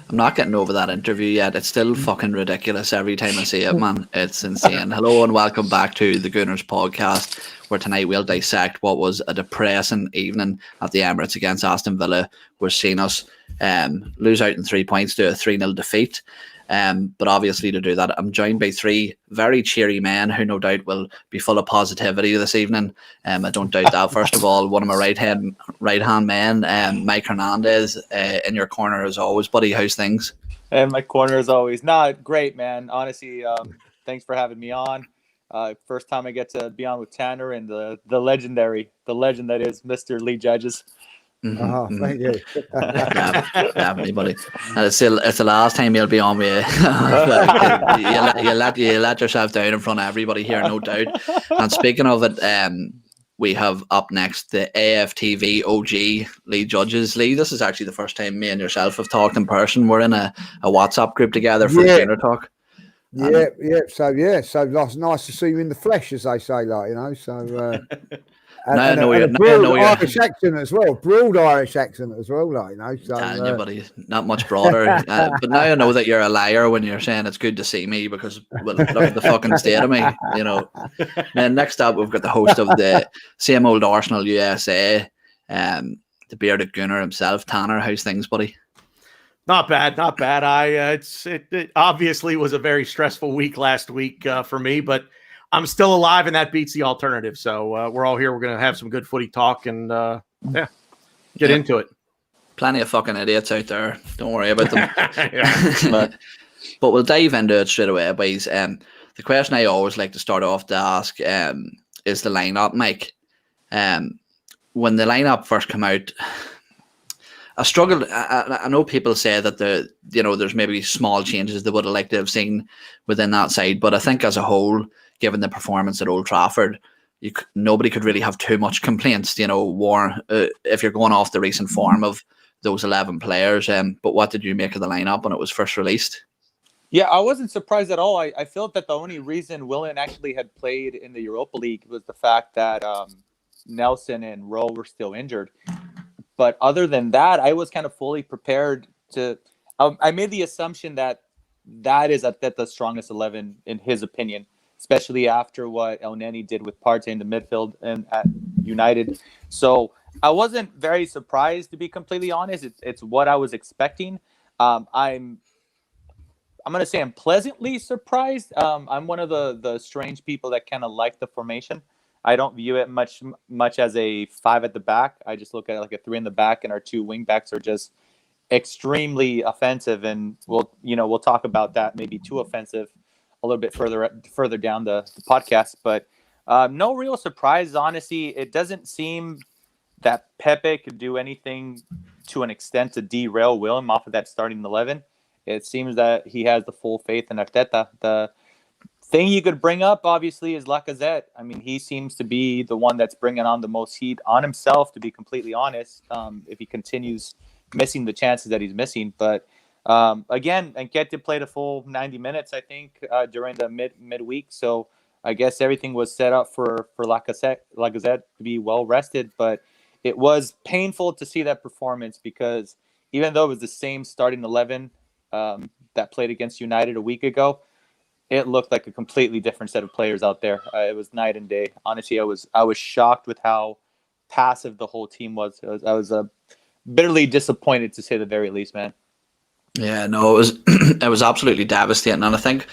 I'm not getting over that interview yet. It's still fucking ridiculous every time I see it, man. It's insane. Hello and welcome back to the Gooners podcast, where tonight we'll dissect what was a depressing evening at the Emirates against Aston Villa. We're seeing us lose out in 3 points to a 3-0 defeat. But obviously to do that, I'm joined by three very cheery men who no doubt will be full of positivity this evening. I don't doubt that. First of all, one of my right hand men, Mike Hernandez, in your corner as always, buddy. How's things? And my corner as always. Not great, man. Honestly, thanks for having me on. First time I get to be on with Tanner and the legend that is Mr. Lee Judges. Thank you. Definitely, buddy. And it's the last time you'll be on with you let yourself down in front of everybody here, no doubt. And speaking of it, we have up next the AFTV OG Lee Judges. Lee, this is actually the first time me and yourself have talked in person. We're in a WhatsApp group together for Gooner Talk. Yeah. So nice to see you in the flesh, as they say, like, you know. So and a broad Irish accent as well. Broad Irish accent as well, like, you know. So, buddy, not much broader. But now I know that you're a liar when you're saying it's good to see me, because, well, look at the fucking state of me, you know. Then next up, we've got the host of the same old Arsenal USA, the bearded Gooner himself, Tanner. How's things, buddy? Not bad. It obviously was a very stressful week last week for me, but I'm still alive, and that beats the alternative. So we're all here. We're going to have some good footy talk and get into it. Plenty of fucking idiots out there. Don't worry about them. but we'll dive into it straight away, boys. The question I always like to start off to ask is the lineup, Mike. When the lineup first came out, I struggled. I know people say that there's maybe small changes they would have liked to have seen within that side, but I think as a whole, given the performance at Old Trafford, nobody could really have too much complaints. You know, if you're going off the recent form of those 11 players. But what did you make of the lineup when it was first released? Yeah, I wasn't surprised at all. I felt that the only reason Willian actually had played in the Europa League was the fact that Nelson and Rowe were still injured. But other than that, I was kind of fully prepared to. I made the assumption that is at the strongest 11 in his opinion, especially after what El Neni did with Partey in the midfield and at United. So I wasn't very surprised, to be completely honest. It's what I was expecting. I'm going to say I'm pleasantly surprised. I'm one of the strange people that kind of like the formation. I don't view it much as a 5 at the back. I just look at it like a 3 in the back, and our 2 wing backs are just extremely offensive. And we'll talk about that, maybe too offensive, a little bit further down the podcast. But no real surprise, honestly. It doesn't seem that Pepe could do anything to an extent to derail Willem off of that starting 11. It seems that he has the full faith in Arteta. The thing you could bring up, obviously, is Lacazette. I mean, he seems to be the one that's bringing on the most heat on himself, to be completely honest, if he continues missing the chances that he's missing. But again, Nketiah played a full 90 minutes, I think, during the midweek. So I guess everything was set up for Lacazette to be well rested. But it was painful to see that performance, because even though it was the same starting 11 that played against United a week ago, it looked like a completely different set of players out there. It was night and day. Honestly, I was shocked with how passive the whole team was. I was bitterly disappointed, to say the very least, man. Yeah, no, it was absolutely devastating, and I think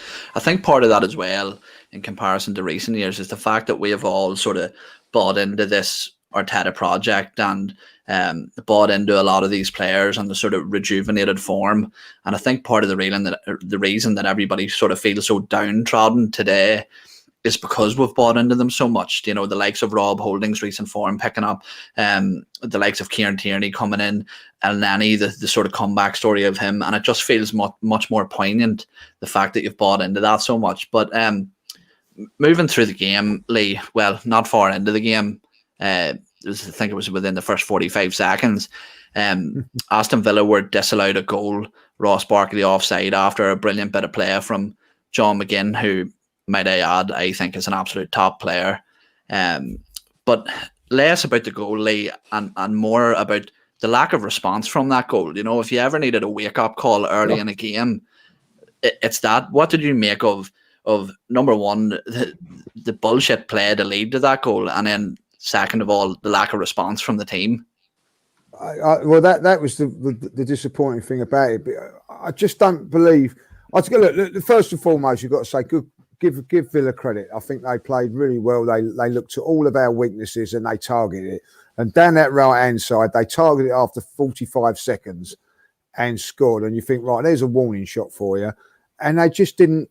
part of that as well, in comparison to recent years, is the fact that we have all sort of bought into this Arteta project and bought into a lot of these players and the sort of rejuvenated form. And I think part of the reason that everybody sort of feels so downtrodden today is because we've bought into them so much. You know, the likes of Rob Holding's recent form picking up, the likes of Kieran Tierney coming in, El Neni, the sort of comeback story of him, and it just feels much more poignant, the fact that you've bought into that so much. But moving through the game, Lee, well, not far into the game, I think it was within the first 45 seconds, Aston Villa were disallowed a goal. Ross Barkley offside after a brilliant bit of play from John McGinn, who, might I add, I think is an absolute top player. But less about the goal, Lee, and more about the lack of response from that goal. You know, if you ever needed a wake up call early in a game, it's that. What did you make of number one, the bullshit play to lead to that goal, and then second of all, the lack of response from the team? Well, that was the disappointing thing about it. But I just don't believe. Look, first and foremost, you've got to say give Villa credit. I think they played really well. They looked at all of our weaknesses and they targeted it. And down that right hand side, they targeted it after 45 seconds and scored. And you think, right, there's a warning shot for you. And they just didn't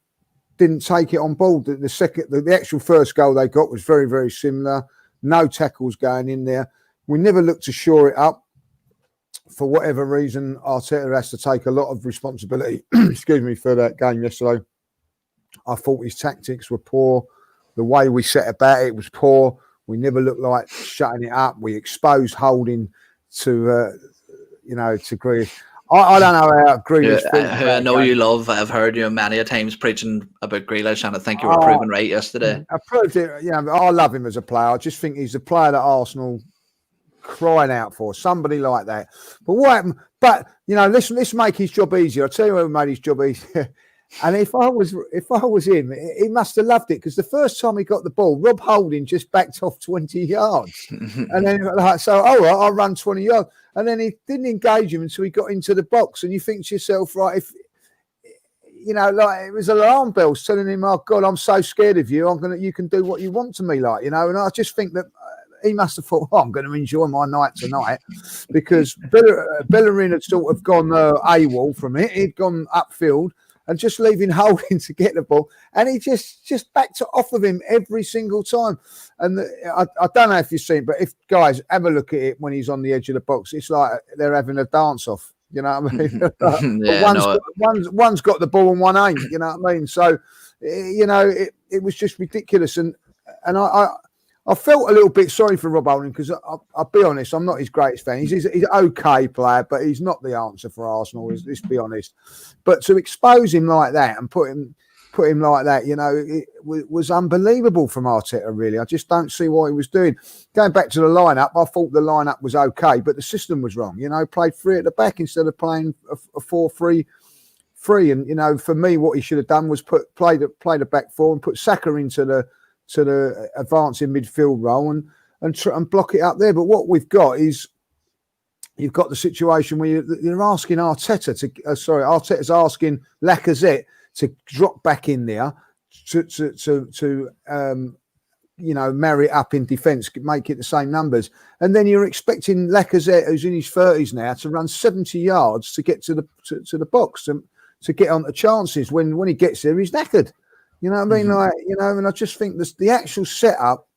take it on board. The actual first goal they got was very, very similar. No tackles going in there. We never looked to shore it up. For whatever reason, Arteta has to take a lot of responsibility, excuse me, for that game yesterday. I thought his tactics were poor. The way we set about it was poor. We never looked like shutting it up. We exposed Holding to Grealish. I don't know how Grealish who I know you love. I've heard you many a times preaching about Grealish, and I think you were proven right yesterday. I proved it. I love him as a player. I just think he's a player that Arsenal crying out for, somebody like that. But what happened? But let's make his job easier. I'll tell you who made his job easier. And if I was him, he must have loved it, because the first time he got the ball, Rob Holding just backed off 20 yards, and then I'll run 20 yards, and then he didn't engage him until he got into the box. And you think to yourself, right, if it was alarm bells telling him, "Oh God, I'm so scared of you. You can do what you want to me," And I just think that. He must have thought, I'm going to enjoy my night tonight, because Bellerin had sort of gone AWOL from it. He'd gone upfield and just leaving Holding to get the ball. And he just backed it off of him every single time. And I don't know if you've seen it, but if guys have a look at it when he's on the edge of the box, it's like they're having a dance off. You know what I mean? One's got the ball and one ain't. You know what I mean? So, it was just ridiculous. And I felt a little bit sorry for Rob Holding, because I'll be honest, I'm not his greatest fan. He's an okay player, but he's not the answer for Arsenal. Let's be honest. But to expose him like that and put him like that, it was unbelievable from Arteta. Really, I just don't see what he was doing. Going back to the lineup, I thought the lineup was okay, but the system was wrong. Played three at the back instead of playing a 4-3-3. And for me, what he should have done was play the back four and put Saka into the advancing midfield role and block it up there. But what we've got is you've got the situation where you're asking Arteta's asking Lacazette to drop back in there to marry it up in defence, make it the same numbers, and then you're expecting Lacazette, who's in his 30s now, to run 70 yards to get to the box to get onto chances. When he gets there, he's knackered. You know what I mean? And I just think the actual setup,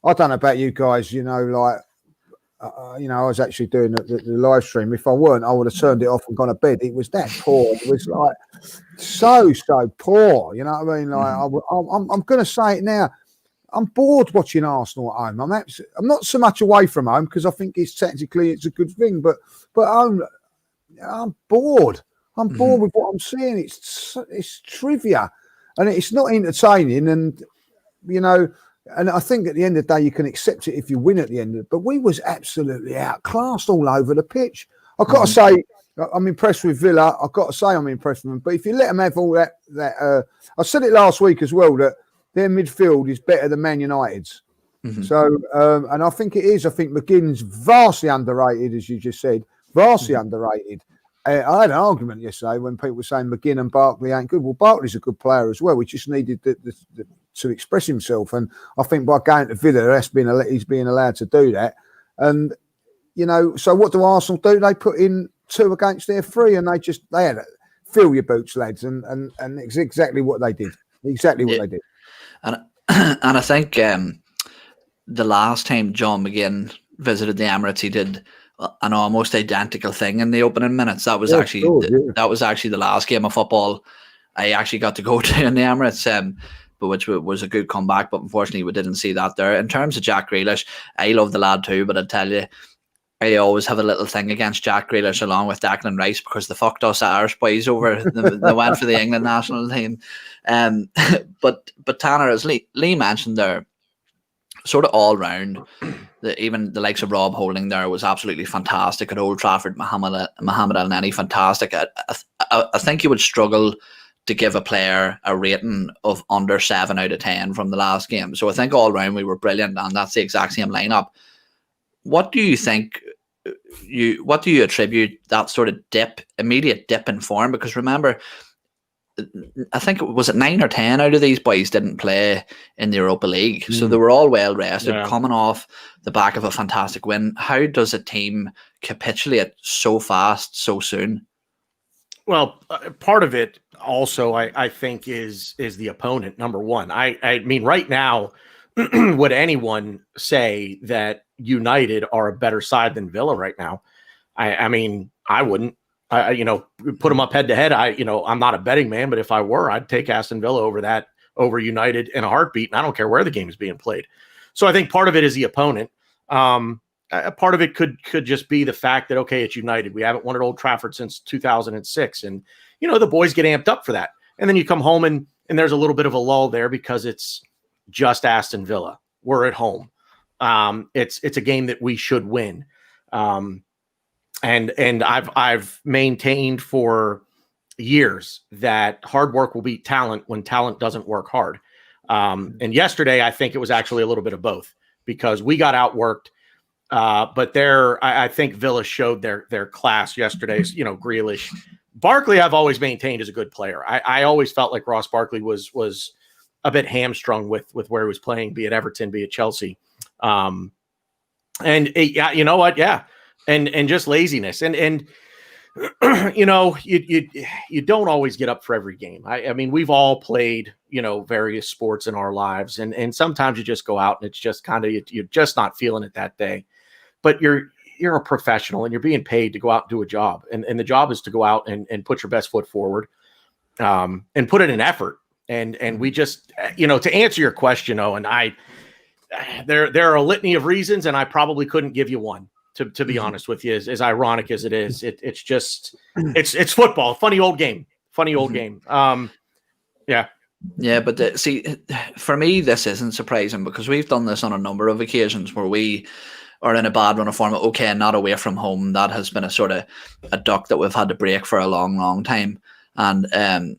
I don't know about you guys, I was actually doing the live stream. If I weren't, I would have turned it off and gone to bed. It was that poor. It was like so poor. You know what I mean? I'm going to say it now. I'm bored watching Arsenal at home. I'm not so much away from home, because I think it's a good thing, but I'm bored. I'm bored with what I'm seeing. It's trivia. And it's not entertaining, and and I think at the end of the day you can accept it if you win at the end of it. But we was absolutely outclassed all over the pitch. I've got to say, I'm impressed with Villa. I've got to say I'm impressed with them. But if you let them have all that I said it last week as well, that their midfield is better than Man United's. So, and I think it is. I think McGinn's vastly underrated, as you just said, vastly underrated. I had an argument yesterday when people were saying McGinn and Barkley ain't good. Well, Barkley's a good player as well. We just needed to express himself. And I think by going to Villa, he's being allowed to do that. And, so what do Arsenal do? They put in 2 against their 3, and they had fill your boots, lads. And it's exactly what they did. Exactly what they did. And I think the last time John McGinn visited the Emirates, he did an almost identical thing in the opening minutes. That was that was actually the last game of football I actually got to go to in the Emirates, but which was a good comeback. But unfortunately, we didn't see that there. In terms of Jack Grealish, I love the lad too, but I tell you, I always have a little thing against Jack Grealish along with Declan Rice, because they fucked us Irish boys over. They went for the England national team. But Tanner, as Lee mentioned there, sort of all round, even the likes of Rob Holding there was absolutely fantastic at Old Trafford. Mohammed Al Neni, fantastic. I think you would struggle to give a player a rating of under 7 out of 10 from the last game. So I think all round we were brilliant, and that's the exact same lineup. What do you think? What do you attribute that sort of immediate dip in form? Because remember, I think was it 9 or 10 out of these boys didn't play in the Europa League, so they were all well rested, coming off the back of a fantastic win. How does a team capitulate so fast, so soon? Well, part of it also, I think, is the opponent. Number one, I mean, right now, would anyone say that United are a better side than Villa right now? I mean, I wouldn't. Put them up head to head. I'm not a betting man, but if I were, I'd take Aston Villa over United in a heartbeat, and I don't care where the game is being played. So I think part of it is the opponent. Part of it could just be the fact that, okay, it's United. We haven't won at Old Trafford since 2006, and the boys get amped up for that. And then you come home and there's a little bit of a lull there because it's just Aston Villa. We're at home. It's a game that we should win. And I've maintained for years that hard work will beat talent when talent doesn't work hard. And yesterday, I think it was actually a little bit of both because we got outworked. But I think Villa showed their class yesterday. Grealish, Barkley, I've always maintained is a good player. I always felt like Ross Barkley was a bit hamstrung with where he was playing, be it Everton, be it Chelsea. You know what? Yeah. And just laziness. And you don't always get up for every game. I mean, we've all played, various sports in our lives. And sometimes you just go out and it's just kind of, you're just not feeling it that day. But you're a professional and you're being paid to go out and do a job. And the job is to go out and put your best foot forward and put it in effort. And we just, to answer your question, Owen, there are a litany of reasons, and I probably couldn't give you one. To be honest with you, as ironic as it is, it's just it's football. Funny old game. Yeah, but see, for me, this isn't surprising because we've done this on a number of occasions where we are in a bad run of form. Okay, not away from home. That has been a sort of a duck that we've had to break for a long, long time. And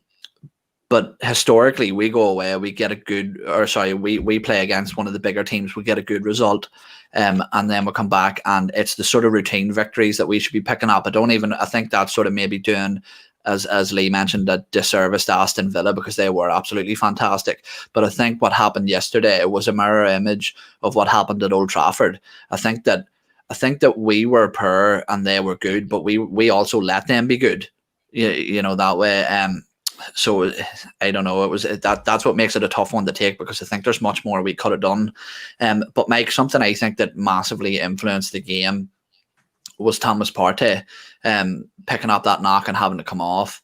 but historically, we go away, we get we play against one of the bigger teams, we get a good result. And then we'll come back and it's the sort of routine victories that we should be picking up. I think that's sort of maybe doing, as Lee mentioned, a disservice to Aston Villa because they were absolutely fantastic. But I think what happened yesterday was a mirror image of what happened at Old Trafford. I think that we were poor and they were good, but we also let them be good, that way. So I don't know. It was that's what makes it a tough one to take because I think there's much more we could have done. But Mike, something I think that massively influenced the game was Thomas Partey picking up that knock and having to come off.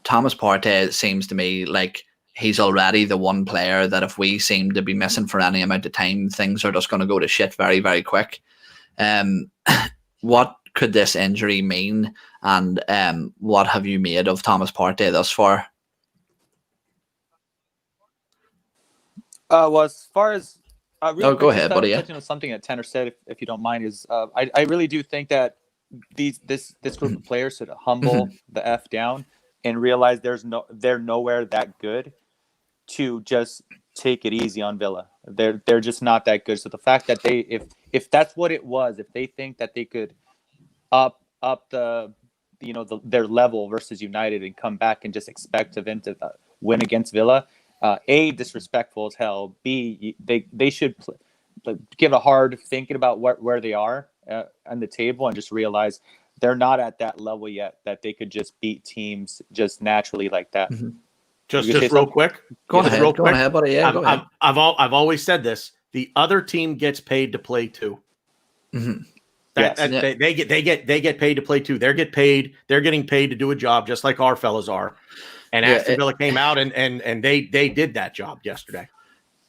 Thomas Partey seems to me like he's already the one player that if we seem to be missing for any amount of time, things are just going to go to shit very, very quick. What could this injury mean, and what have you made of Thomas Partey thus far? Well, as far as go ahead, buddy. Touching on something that Tanner said, if you don't mind, is I really do think that this group of players should humble the F down and realize they're nowhere that good to just take it easy on Villa. They're just not that good. So the fact that if that's what it was, if they think that they could up their level versus United and come back and just expect them to win against Villa, A, disrespectful as hell. B, they should give a hard thinking about where they are on the table and just realize they're not at that level yet that they could just beat teams just naturally like that. Mm-hmm. Just real quick. Go ahead, buddy. Yeah, go ahead. I've always said this: the other team gets paid to play too. Mm-hmm. They get paid to play too. They're getting paid to do a job just like our fellas are. And Aston Villa came out and they did that job yesterday.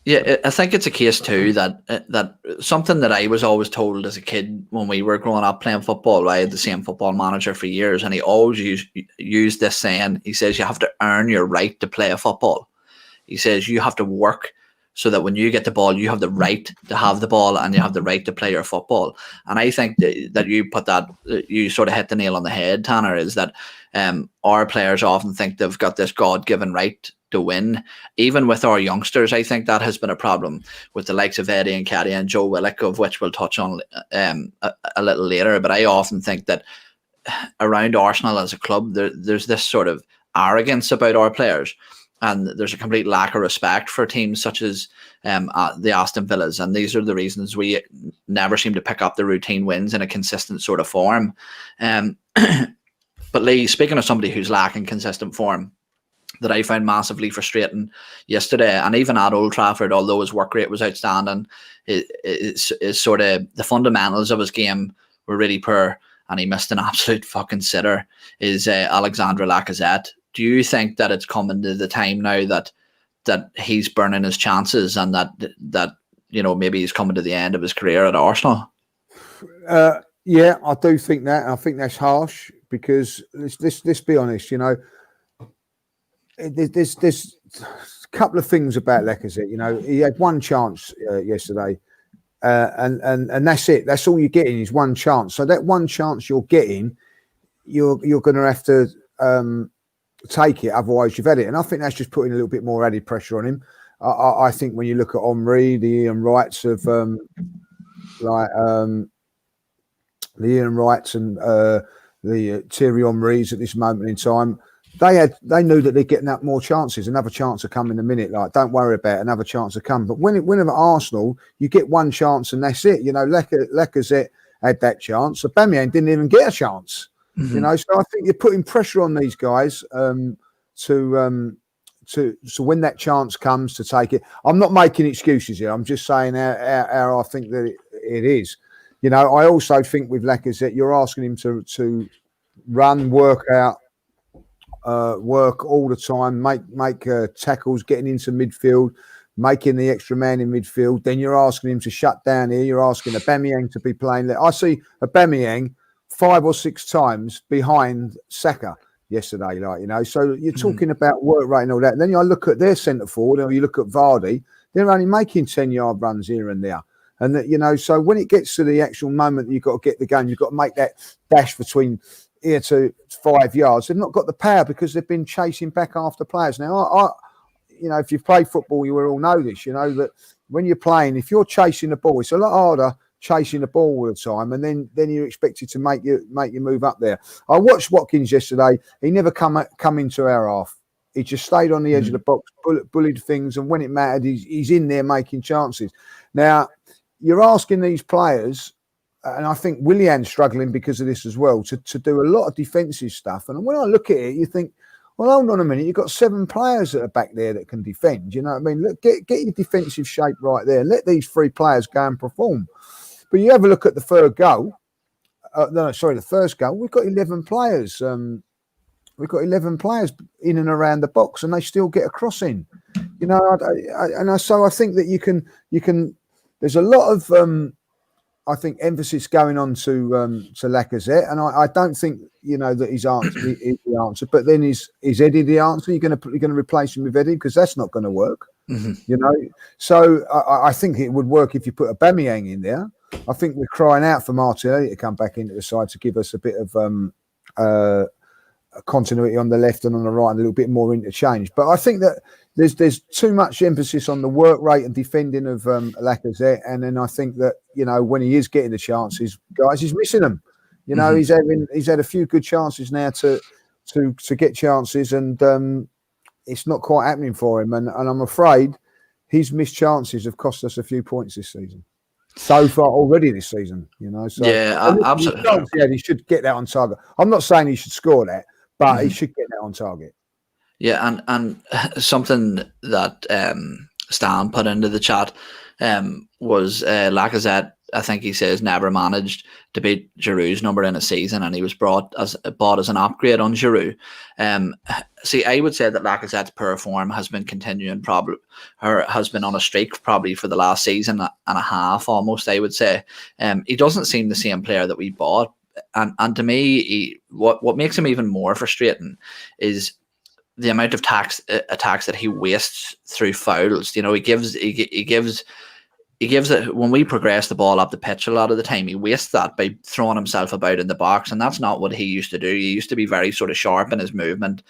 Yeah, I think it's a case too that something that I was always told as a kid when we were growing up playing football. I had the same football manager for years, and he always used this saying. He says you have to earn your right to play a football. He says you have to work so that when you get the ball, you have the right to have the ball and you have the right to play your football. And I think that you sort of hit the nail on the head, Tanner, is that our players often think they've got this God-given right to win. Even with our youngsters, I think that has been a problem with the likes of Eddie and Caddy and Joe Willock, of which we'll touch on a little later. But I often think that around Arsenal as a club, there's this sort of arrogance about our players. And there's a complete lack of respect for teams such as the Aston Villas. And these are the reasons we never seem to pick up the routine wins in a consistent sort of form. But Lee, speaking of somebody who's lacking consistent form, that I found massively frustrating yesterday, and even at Old Trafford, although his work rate was outstanding, is sort of the fundamentals of his game were really poor, and he missed an absolute fucking sitter, is Alexandre Lacazette. Do you think that it's coming to the time now that he's burning his chances, and that maybe he's coming to the end of his career at Arsenal? Yeah, I do think that. I think that's harsh because let's be honest. There's a couple of things about Lacazette. He had one chance yesterday, and that's it. That's all you're getting is one chance. So that one chance you're getting, you're going to have to take it, otherwise you've had it. And I think that's just putting a little bit more added pressure on him. I think when you look at Henry, the Ian Wrights of the Ian Wrights and the Thierry Henrys at this moment in time, they knew that they're getting up more chances. Another chance will come in a minute. Like, don't worry about it, another chance will come. But when at Arsenal, you get one chance and that's it. Lacazette had that chance. Aubameyang didn't even get a chance. Mm-hmm. So I think you're putting pressure on these guys to when that chance comes to take it. I'm not making excuses here. I'm just saying how I think that it is. I also think with Lacazette, you're asking him to run, work out, work all the time, make tackles, getting into midfield, making the extra man in midfield. Then you're asking him to shut down here. You're asking Aubameyang to be playing. I see Aubameyang 5 or 6 times behind Saka yesterday, So you're talking about work rate and all that. And then I look at their centre forward, or you look at Vardy, they're only making 10-yard runs here and there. And so when it gets to the actual moment that you've got to get the game, you've got to make that dash between here to 5 yards. They've not got the power because they've been chasing back after players. Now, if you've played football, you will all know this. That when you're playing, if you're chasing the ball, it's a lot harder chasing the ball all the time, and then you're expected to make your move up there. I watched Watkins yesterday. He never come into our half. He just stayed on the edge of the box, bullied things, and when it mattered, he's in there making chances. Now, you're asking these players, and I think Willian's struggling because of this as well, to do a lot of defensive stuff. And when I look at it, you think, well, hold on a minute, you've got 7 players that are back there that can defend. You know what I mean? Look, get your defensive shape right there. Let these 3 players go and perform. But you have a look at the third goal. The first goal. We've got 11 players. We've got 11 players in and around the box, and they still get a cross in. So I think that you can. There's a lot of I think emphasis going on to Lacazette, and I don't think that he's the answer. But then is Eddie the answer? You're going to replace him with Eddie, because that's not going to work. Mm-hmm. So I think it would work if you put Aubameyang in there. I think we're crying out for Martinelli to come back into the side to give us a bit of continuity on the left and on the right, and a little bit more interchange. But I think that there's too much emphasis on the work rate and defending of Lacazette, and then I think that when he is getting the chances, guys, he's missing them. He's had a few good chances now to get chances, and it's not quite happening for him. And I'm afraid his missed chances have cost us a few points this season. So far already this season, So yeah, absolutely. He should get that on target. I'm not saying he should score that, but he should get that on target. Yeah, and something that Stan put into the chat was Lacazette. I think he says never managed to beat Giroud's number in a season, and he was bought as an upgrade on Giroud. See, I would say that Lacazette's poor form has been continuing, has been on a streak probably for the last season and a half almost. I would say he doesn't seem the same player that we bought, and to me, what makes him even more frustrating is the amount of attacks that he wastes through fouls. You know, he gives it when we progress the ball up the pitch a lot of the time. He wastes that by throwing himself about in the box, and that's not what he used to do. He used to be very sort of sharp in his movement,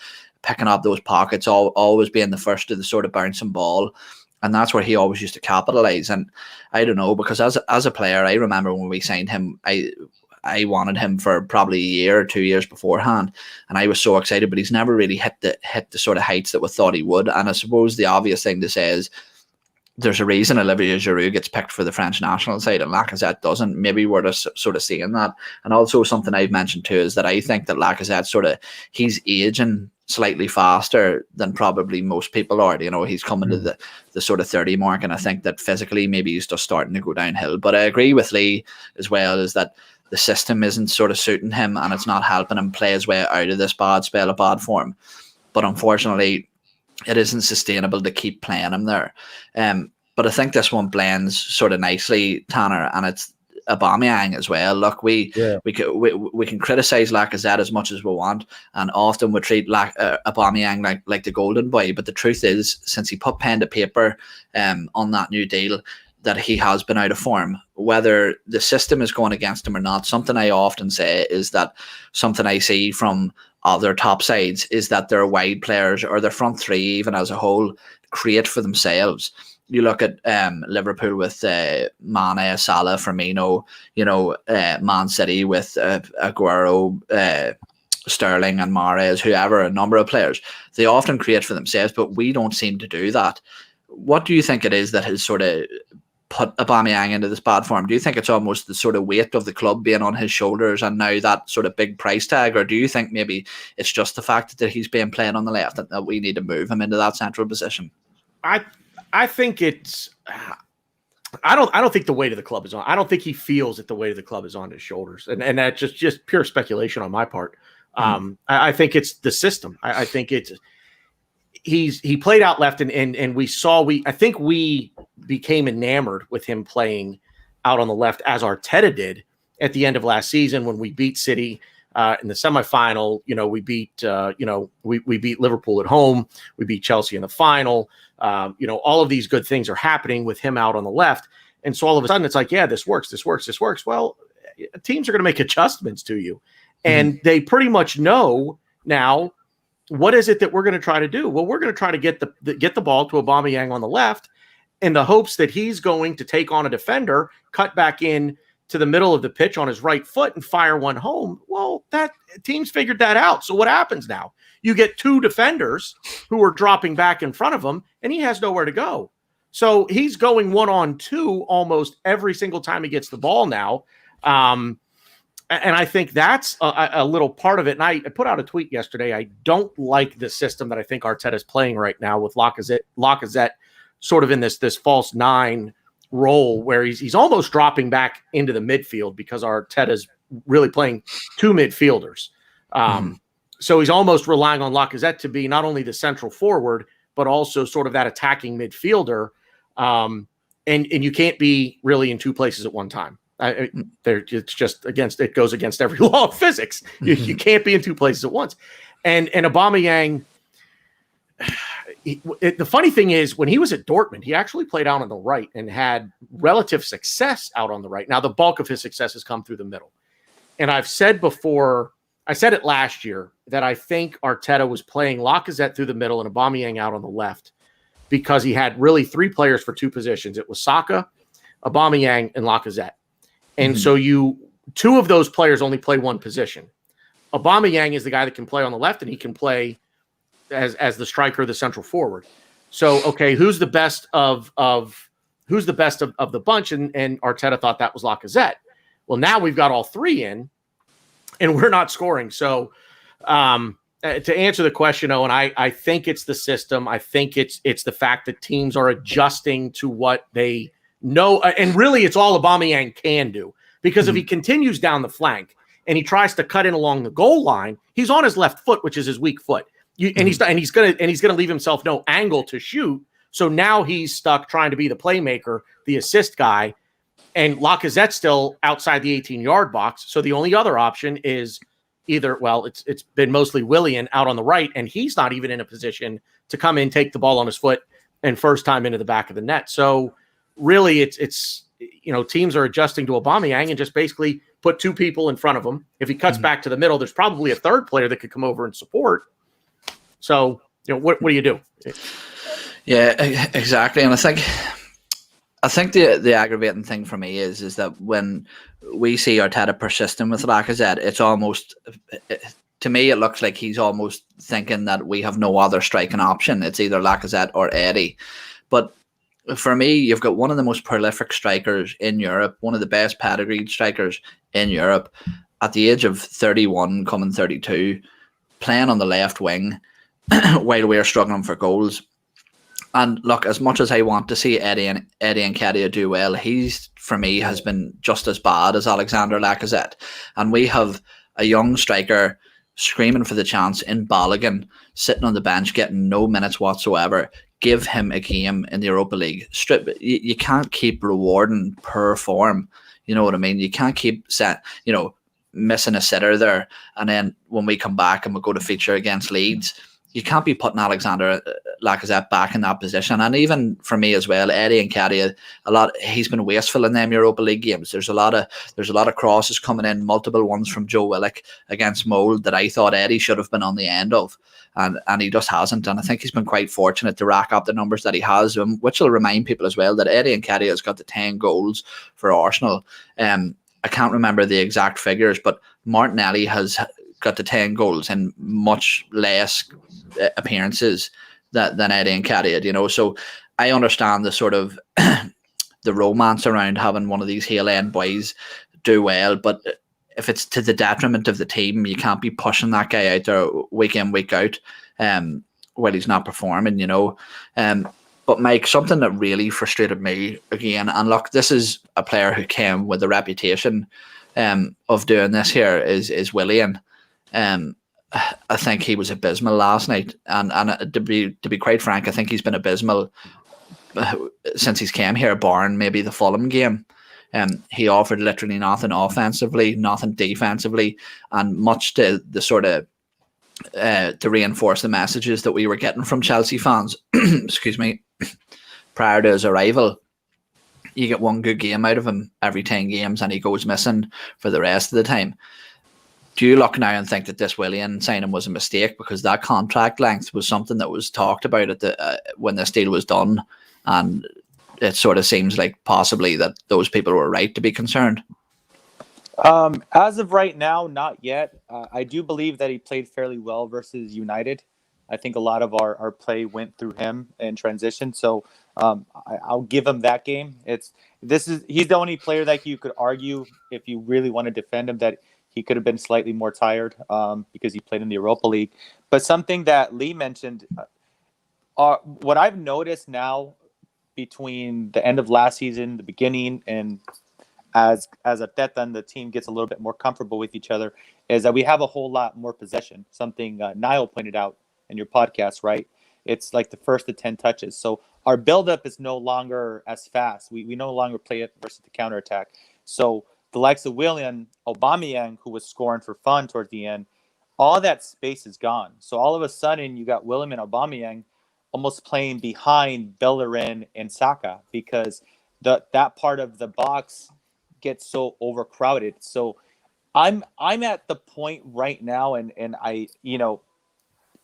picking up those pockets, always being the first to the sort of bouncing ball. And that's where he always used to capitalize. And I don't know, because as a player, I remember when we signed him, I wanted him for probably a year or 2 years beforehand, and I was so excited. But he's never really hit the sort of heights that we thought he would. And I suppose the obvious thing to say is there's a reason Olivier Giroud gets picked for the French national side and Lacazette doesn't. Maybe we're just sort of seeing that. And also something I've mentioned too is that I think that Lacazette he's aging slightly faster than probably most people are. You know, he's coming to the sort of 30 mark, and I think that physically maybe he's just starting to go downhill. But I agree with Lee as well, is that the system isn't sort of suiting him, and it's not helping him play his way out of this bad spell of bad form. But unfortunately, it isn't sustainable to keep playing him there. But I think this one blends sort of nicely, Tanner, and it's Aubameyang as well. Look, we can criticize Lacazette as much as we want, and often we treat Aubameyang like the golden boy. But the truth is, since he put pen to paper on that new deal, that he has been out of form. Whether the system is going against him or not, something I often say is that something I see from other top sides is that their wide players, or their front three even as a whole, create for themselves. You look at Liverpool with Mane, Salah, Firmino, Man City with Aguero, Sterling and Mahrez, whoever, a number of players. They often create for themselves, but we don't seem to do that. What do you think it is that has sort of put Aubameyang into this bad form? Do you think it's almost the sort of weight of the club being on his shoulders and now that sort of big price tag, or do you think maybe it's just the fact that he's been playing on the left and that we need to move him into that central position? I think it's I don't think the weight of the club is on. I don't think he feels that the weight of the club is on his shoulders, and that's just pure speculation on my part. I think it's the system. I think it's he played out left, and I think we became enamored with him playing out on the left, as Arteta did at the end of last season when we beat City in the semifinal. We beat Liverpool at home. We beat Chelsea in the final. All of these good things are happening with him out on the left. And so all of a sudden it's like, yeah, this works. Well, teams are going to make adjustments to you. And they pretty much know now, what is it that we're going to try to do? Well, we're going to try to get the ball to Aubameyang on the left in the hopes that he's going to take on a defender, cut back in to the middle of the pitch on his right foot and fire one home. Well, that teams figured that out. So what happens now? You get two defenders who are dropping back in front of him, and he has nowhere to go. So he's going 1-on-2 almost every single time he gets the ball now. And I think that's a little part of it. And I put out a tweet yesterday. I don't like the system that I think Arteta is playing right now with Lacazette sort of in this false nine role where he's almost dropping back into the midfield because Arteta's really playing two midfielders. So he's almost relying on Lacazette to be not only the central forward, but also sort of that attacking midfielder. And you can't be really in two places at one time. It goes against every law of physics. You can't be in two places at once. And Aubameyang, the funny thing is, when he was at Dortmund, he actually played out on the right and had relative success out on the right. Now, the bulk of his success has come through the middle. And I've said before, I said it last year, that I think Arteta was playing Lacazette through the middle and Aubameyang out on the left because he had really three players for two positions. It was Saka, Aubameyang, and Lacazette. And so two of those players only play one position. Aubameyang is the guy that can play on the left, and he can play as the striker, the central forward. So, okay, who's the best of the bunch? And Arteta thought that was Lacazette. Well, now we've got all three in, and we're not scoring. So, to answer the question, Owen, I think it's the system. I think it's the fact that teams are adjusting to what they know, and really it's all Aubameyang can do, because if he continues down the flank and he tries to cut in along the goal line, he's on his left foot, which is his weak foot. And he's gonna leave himself no angle to shoot. So now he's stuck trying to be the playmaker, the assist guy, and Lacazette's still outside the 18-yard box. So the only other option is it's been mostly Willian out on the right, and he's not even in a position to come in, take the ball on his foot, and first time into the back of the net. So really, it's teams are adjusting to Aubameyang and just basically put two people in front of him. If he cuts back to the middle, there's probably a third player that could come over and support. So what do you do? Yeah, exactly. And I think the aggravating thing for me is that when we see Arteta persisting with Lacazette, it's almost, to me, it looks like he's almost thinking that we have no other striking option. It's either Lacazette or Eddie. But for me, you've got one of the most prolific strikers in Europe, one of the best pedigreed strikers in Europe, at the age of 31, coming 32, playing on the left wing while we're struggling for goals. And look, as much as I want to see Eddie and Nketiah do well, he's, for me, has been just as bad as Alexander Lacazette. And we have a young striker screaming for the chance in Balogun, sitting on the bench, getting no minutes whatsoever. Give him a game in the Europa League. You can't keep rewarding poor form. You know what I mean? You can't keep missing a sitter there. And then when we come back and we go to feature against Leeds, you can't be putting Alexander Lacazette back in that position. And even for me as well, Eddie Nketiah, he's been wasteful in them Europa League games. There's a lot of crosses coming in, multiple ones from Joe Willock against Mold that I thought Eddie should have been on the end of, and he just hasn't. And I think he's been quite fortunate to rack up the numbers that he has, which will remind people as well that Eddie Nketiah has got the 10 goals for Arsenal. I can't remember the exact figures, but Martinelli has got the 10 goals in much less appearances than Eddie Nketiah, so I understand the sort of the romance around having one of these heel end boys do well, but if it's to the detriment of the team, you can't be pushing that guy out there week in, week out while he's not performing, but Mike, something that really frustrated me again, and look, this is a player who came with a reputation of doing this here, is Willian. I think he was abysmal last night, and to be quite frank, I think he's been abysmal since he's came here, barring maybe the Fulham game. He offered literally nothing offensively, nothing defensively, and much to the sort of to reinforce the messages that we were getting from Chelsea fans. Excuse me, prior to his arrival. You get one good game out of him every 10 games, and he goes missing for the rest of the time. Do you look now and think that this Willian signing was a mistake, because that contract length was something that was talked about at the when this deal was done, and it sort of seems like possibly that those people were right to be concerned? As of right now, not yet. I do believe that he played fairly well versus United. I think a lot of our play went through him in transition, so I'll give him that game. He's the only player that you could argue, if you really want to defend him, that he could have been slightly more tired because he played in the Europa League. But something that Lee mentioned, what I've noticed now between the end of last season, the beginning, and as Arteta and the team gets a little bit more comfortable with each other, is that we have a whole lot more possession. Something Niall pointed out in your podcast, right? It's like the first to 10 touches. So our buildup is no longer as fast. We no longer play it versus the counterattack. So the likes of Willian, Aubameyang, who was scoring for fun towards the end, all that space is gone. So all of a sudden, you got Willian and Aubameyang almost playing behind Bellerin and Saka, because that part of the box gets so overcrowded. So I'm at the point right now, and I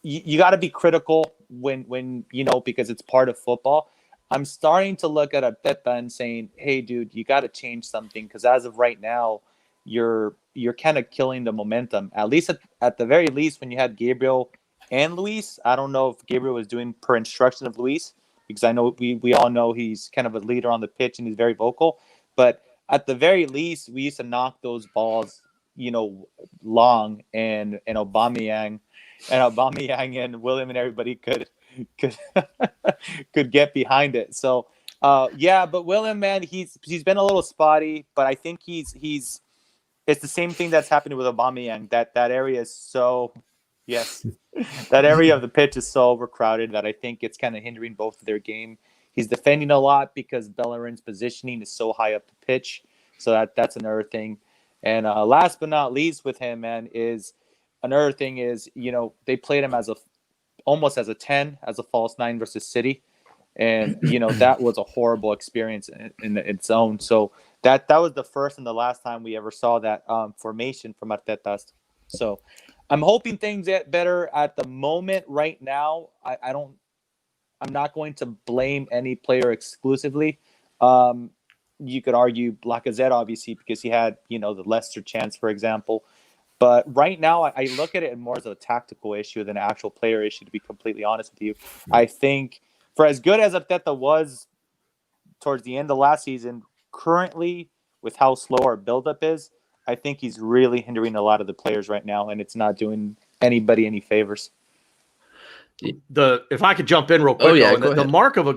you got to be critical when because it's part of football. I'm starting to look at Arteta and saying, hey, dude, you got to change something, because as of right now, you're kind of killing the momentum. At least at the very least, when you had Gabriel and Luis, I don't know if Gabriel was doing per instruction of Luis, because I know we all know he's kind of a leader on the pitch and he's very vocal. But at the very least, we used to knock those balls, long, and Aubameyang and William and everybody could could get behind it. So but William, man, he's been a little spotty, but I think he's it's the same thing that's happening with Aubameyang. That area is so that area of the pitch is so overcrowded that I think it's kind of hindering both of their game. He's defending a lot because Bellerin's positioning is so high up the pitch. So that's another thing. And last but not least with him, man, is another thing is, they played him almost as a 10, as a false 9 versus City. And, that was a horrible experience in its own. So that was the first and the last time we ever saw that formation from Arteta. So I'm hoping things get better at the moment. Right now, I'm not going to blame any player exclusively. You could argue Lacazette, obviously, because he had, the Leicester chance, for example. But right now, I look at it more as a tactical issue than an actual player issue, to be completely honest with you. I think for as good as Arteta was towards the end of last season, currently, with how slow our buildup is, I think he's really hindering a lot of the players right now, and it's not doing anybody any favors. If I could jump in real quick, the mark of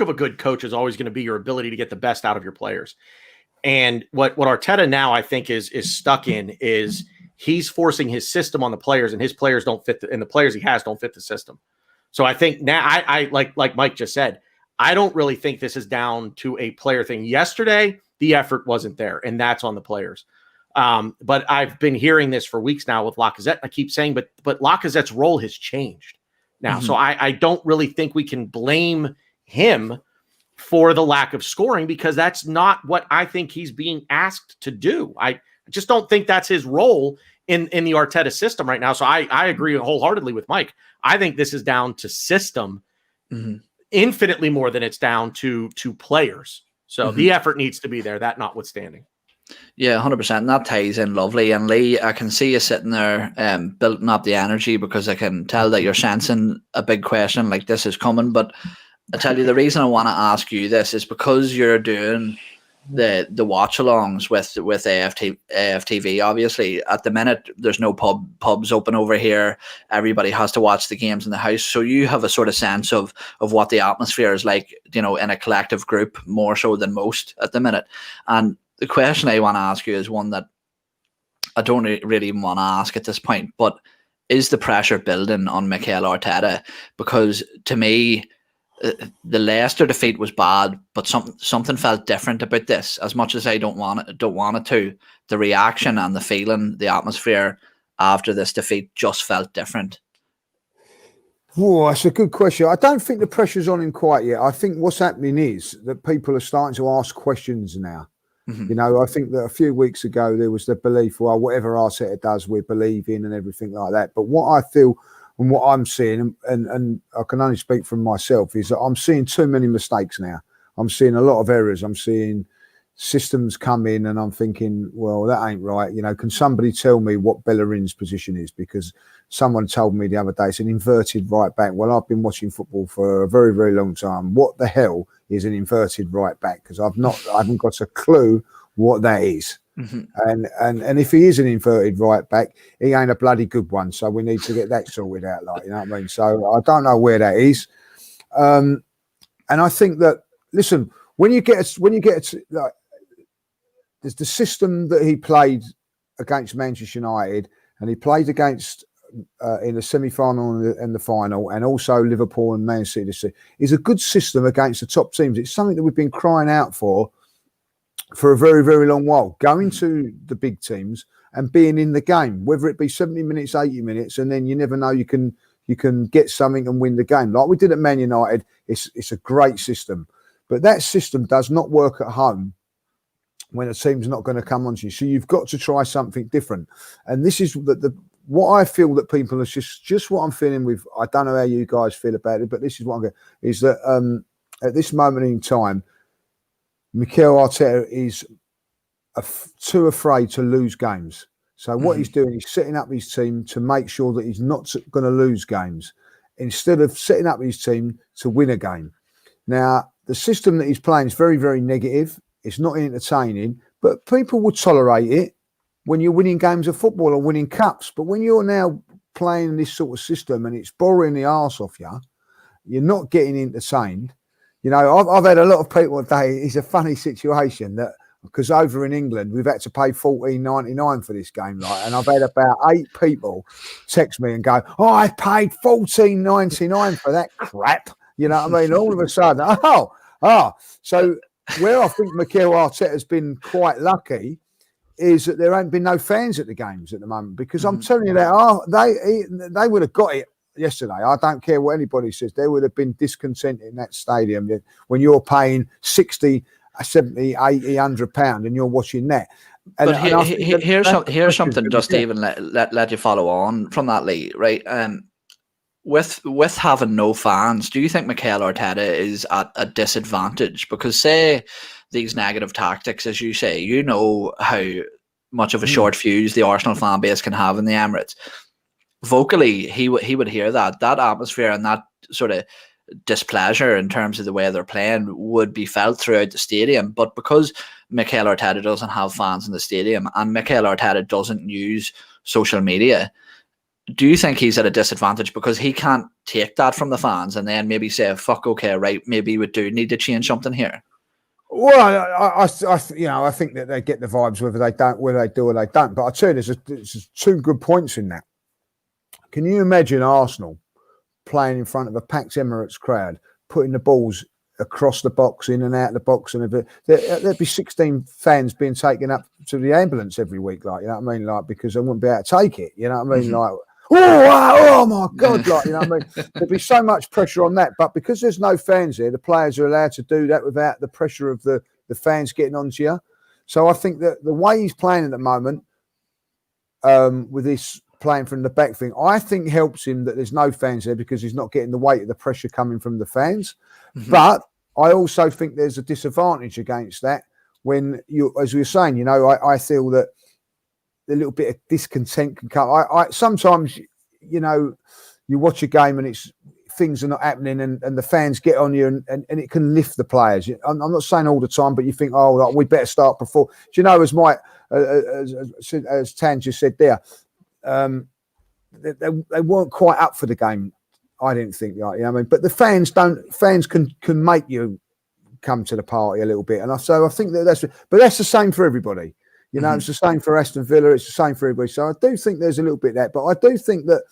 a good coach is always going to be your ability to get the best out of your players. And what Arteta now, I think, is stuck in is he's forcing his system on the players, and his players don't fit and the players he has don't fit the system. So I think now I like Mike just said, I don't really think this is down to a player thing. Yesterday, the effort wasn't there, and that's on the players. But I've been hearing this for weeks now with Lacazette. And I keep saying, but Lacazette's role has changed now. So I don't really think we can blame him for the lack of scoring, because that's not what I think he's being asked to do. I just don't think that's his role in the Arteta system right now. So I agree wholeheartedly with Mike. I think this is down to system infinitely more than it's down to players. So the effort needs to be there, that notwithstanding. Yeah, 100%. And that ties in lovely. And Lee, I can see you sitting there building up the energy, because I can tell that you're sensing a big question like this is coming. But I tell you, the reason I want to ask you this is because you're doing the watch-alongs with AFTV. Obviously, at the minute, there's no pubs open over here. Everybody has to watch the games in the house. So you have a sort of sense of what the atmosphere is like, in a collective group, more so than most at the minute. And the question I want to ask you is one that I don't really even want to ask at this point, but is the pressure building on Mikel Arteta? Because to me, the Leicester defeat was bad, but something felt different about this. As much as I don't want it to, the reaction and the feeling, the atmosphere after this defeat just felt different. Oh, that's a good question. I don't think the pressure's on him quite yet. I think what's happening is that people are starting to ask questions now. I think that a few weeks ago there was the belief, well, whatever Arteta does, we believe in and everything like that. But what I feel and what I'm seeing, and I can only speak from myself, is that I'm seeing too many mistakes now. I'm seeing a lot of errors. I'm seeing systems come in and I'm thinking, well, that ain't right. Can somebody tell me what Bellerin's position is? Because someone told me the other day it's an inverted right back. Well, I've been watching football for a very, very long time. What the hell is an inverted right back? Because I haven't got a clue what that is. And if he is an inverted right back, he ain't a bloody good one. So we need to get that sorted out, you know what I mean? So I don't know where that is. And I think that, listen, when you get like, there's the system that he played against Manchester United, and he played against in the semi-final and the final, and also Liverpool and Man City. Is a good system against the top teams. It's something that we've been crying out for a very, very long while. Going to the big teams and being in the game, whether it be 70 minutes, 80 minutes, and then you never know, you can get something and win the game. Like we did at Man United, it's a great system. But that system does not work at home when a team's not going to come on to you. So you've got to try something different. And this is what I feel that people are just what I'm feeling with. I don't know how you guys feel about it, but this is what I'm going to, is that at this moment in time, Mikel Arteta is too afraid to lose games. So what he's doing, he's setting up his team to make sure that he's not going to lose games, instead of setting up his team to win a game. Now, the system that he's playing is very, very negative. It's not entertaining, but people will tolerate it when you're winning games of football or winning cups. But when you're now playing this sort of system and it's boring the arse off you, you're not getting entertained. I've had a lot of people today. It's a funny situation that, because over in England we've had to pay $14.99 for this game, and I've had about 8 people text me and go, "Oh, I paid $14.99 for that crap." You know what I mean? All of a sudden, so where I think Mikel Arteta has been quite lucky is that there ain't been no fans at the games at the moment, because I'm telling you that they would have got it yesterday. I don't care what anybody says. There would have been discontent in that stadium when you're paying 60, 70, 80, £100 and you're watching that. And, But here's something just to even let you follow on from that, Lee, right? With having no fans, do you think Mikel Arteta is at a disadvantage? Because say these negative tactics, as you say, you know how much of a short fuse the Arsenal fan base can have in the Emirates. Vocally, he would hear that atmosphere and that sort of displeasure in terms of the way they're playing would be felt throughout the stadium. But because Mikel Arteta doesn't have fans in the stadium and Mikel Arteta doesn't use social media, do you think he's at a disadvantage because he can't take that from the fans and then maybe say, fuck, okay, right, maybe we do need to change something here? Well, I think that they get the vibes whether they do or they don't. But I tell you, there's two good points in that. Can you imagine Arsenal playing in front of a packed Emirates crowd, putting the balls across the box, in and out of the box, and there'd be 16 fans being taken up to the ambulance every week, like, you know what I mean, like, because they wouldn't be able to take it, you know what I mean, like, oh my God, like, you know what I mean, there'd be so much pressure on that. But because there's no fans there, the players are allowed to do that without the pressure of the fans getting onto you. So I think that the way he's playing at the moment, with this playing from the back thing, I think helps him that there's no fans there, because he's not getting the weight of the pressure coming from the fans. But I also think there's a disadvantage against that when you, as we were saying, you know, I feel that a little bit of discontent can come. I sometimes, you know, you watch a game and things are not happening and the fans get on you and it can lift the players. I'm not saying all the time, but you think, oh, like, we better start before. Do you know, as Tan just said there, they weren't quite up for the game, I didn't think, like, you know what I mean? But the fans can make you come to the party a little bit. And so I think that's the same for everybody. You know, it's the same for Aston Villa. It's the same for everybody. So I do think there's a little bit of that. But I do think that,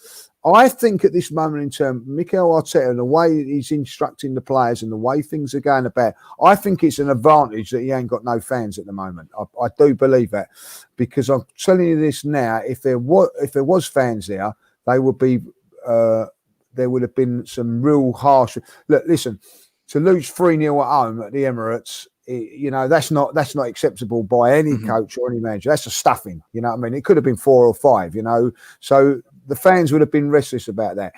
at this moment in time, Mikel Arteta and the way he's instructing the players and the way things are going about, I think it's an advantage that he ain't got no fans at the moment. I do believe that, because I'm telling you this now, if there was fans there, they would be there would have been some real harsh. Look, listen, to lose 3-0 at home at the Emirates, you know, that's not acceptable by any coach or any manager. That's a stuffing, you know what I mean? It could have been 4 or 5, you know. So the fans would have been restless about that.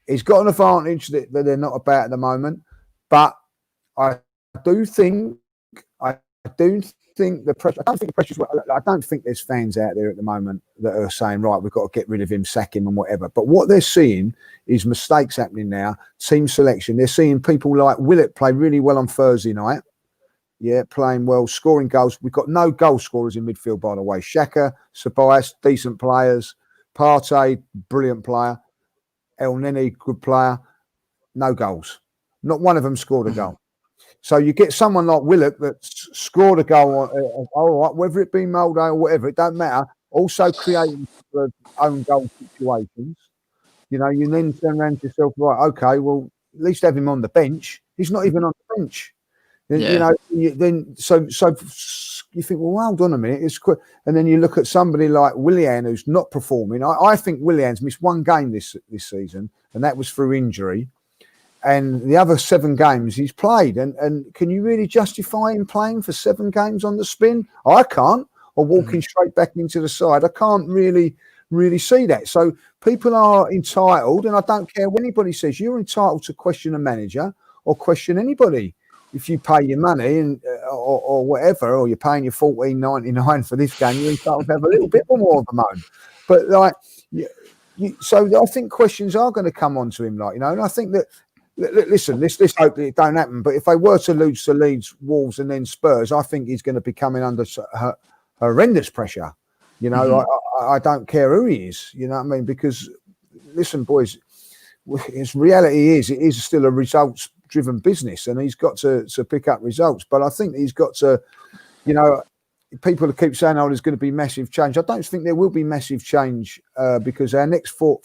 He's got an advantage that they're not about at the moment, but I do think the pressure. I don't think the pressure's. I don't think there's fans out there at the moment that are saying, right, we've got to get rid of him, sack him, and whatever. But what they're seeing is mistakes happening now. Team selection. They're seeing people like Willett play really well on Thursday night. Yeah, playing well, scoring goals. We've got no goal scorers in midfield, by the way. Xhaka, Ceballos, decent players. Partey, brilliant player. El Neni, good player. No goals. Not one of them scored a goal. So you get someone like Willock that scored a goal, whether it be Molde or whatever, it don't matter. Also creating own goal situations. You know, you then turn around to yourself, right, okay, well, at least have him on the bench. He's not even on the bench. Yeah. You know, so you think, well, hold on a minute, it's quick. And then you look at somebody like Willian who's not performing. I think Willian's missed one game this season, and that was through injury. And the other 7 games he's played. And can you really justify him playing for 7 games on the spin? I can't. Or walking straight back into the side. I can't really see that. So people are entitled, and I don't care what anybody says, you're entitled to question a manager or question anybody. If you pay your money and or whatever, or you're paying your $14.99 for this game, you're entitled to have a little bit more of a moan. But like, so I think questions are going to come onto him, like, you know. And I think that, listen, let's hope that it don't happen. But if they were to lose to Leeds, Wolves, and then Spurs, I think he's going to be coming under horrendous pressure. You know, I don't care who he is. You know what I mean? Because listen, boys, his reality is it is still a results-driven business, and he's got to pick up results. But I think he's got to, you know, people keep saying, "Oh, there's going to be massive change." I don't think there will be massive change because our next 4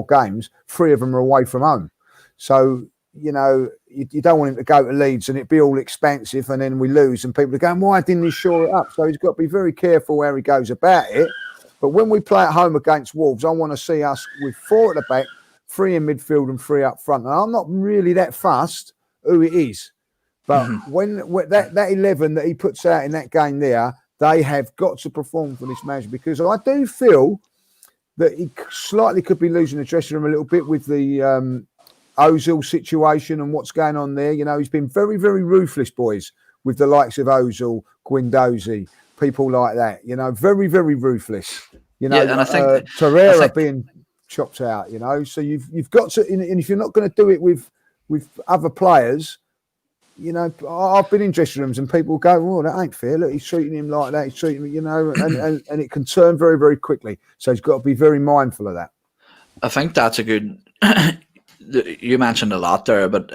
games, 3 of them are away from home. So you don't want him to go to Leeds and it be all expensive and then we lose and people are going, why didn't he shore it up? So he's got to be very careful how he goes about it. But when we play at home against Wolves, I want to see us with 4 at the back, 3 in midfield and 3 up front. And I'm not really that fussed who it is. But when that 11 that he puts out in that game there, they have got to perform for this match, because I do feel that he slightly could be losing the dressing room a little bit with the Ozil situation and what's going on there. He's been very, very ruthless, boys, with the likes of Ozil, Guendouzi, people like that. Very, very ruthless. And I think Torreira being chopped out. So you've got to, and if you're not going to do it with other players, I've been in dressing rooms and people go, "Oh, that ain't fair. Look, he's treating him like that. He's treating me," and it can turn very, very quickly. So he's got to be very mindful of that. I think that's a good. You mentioned a lot there, but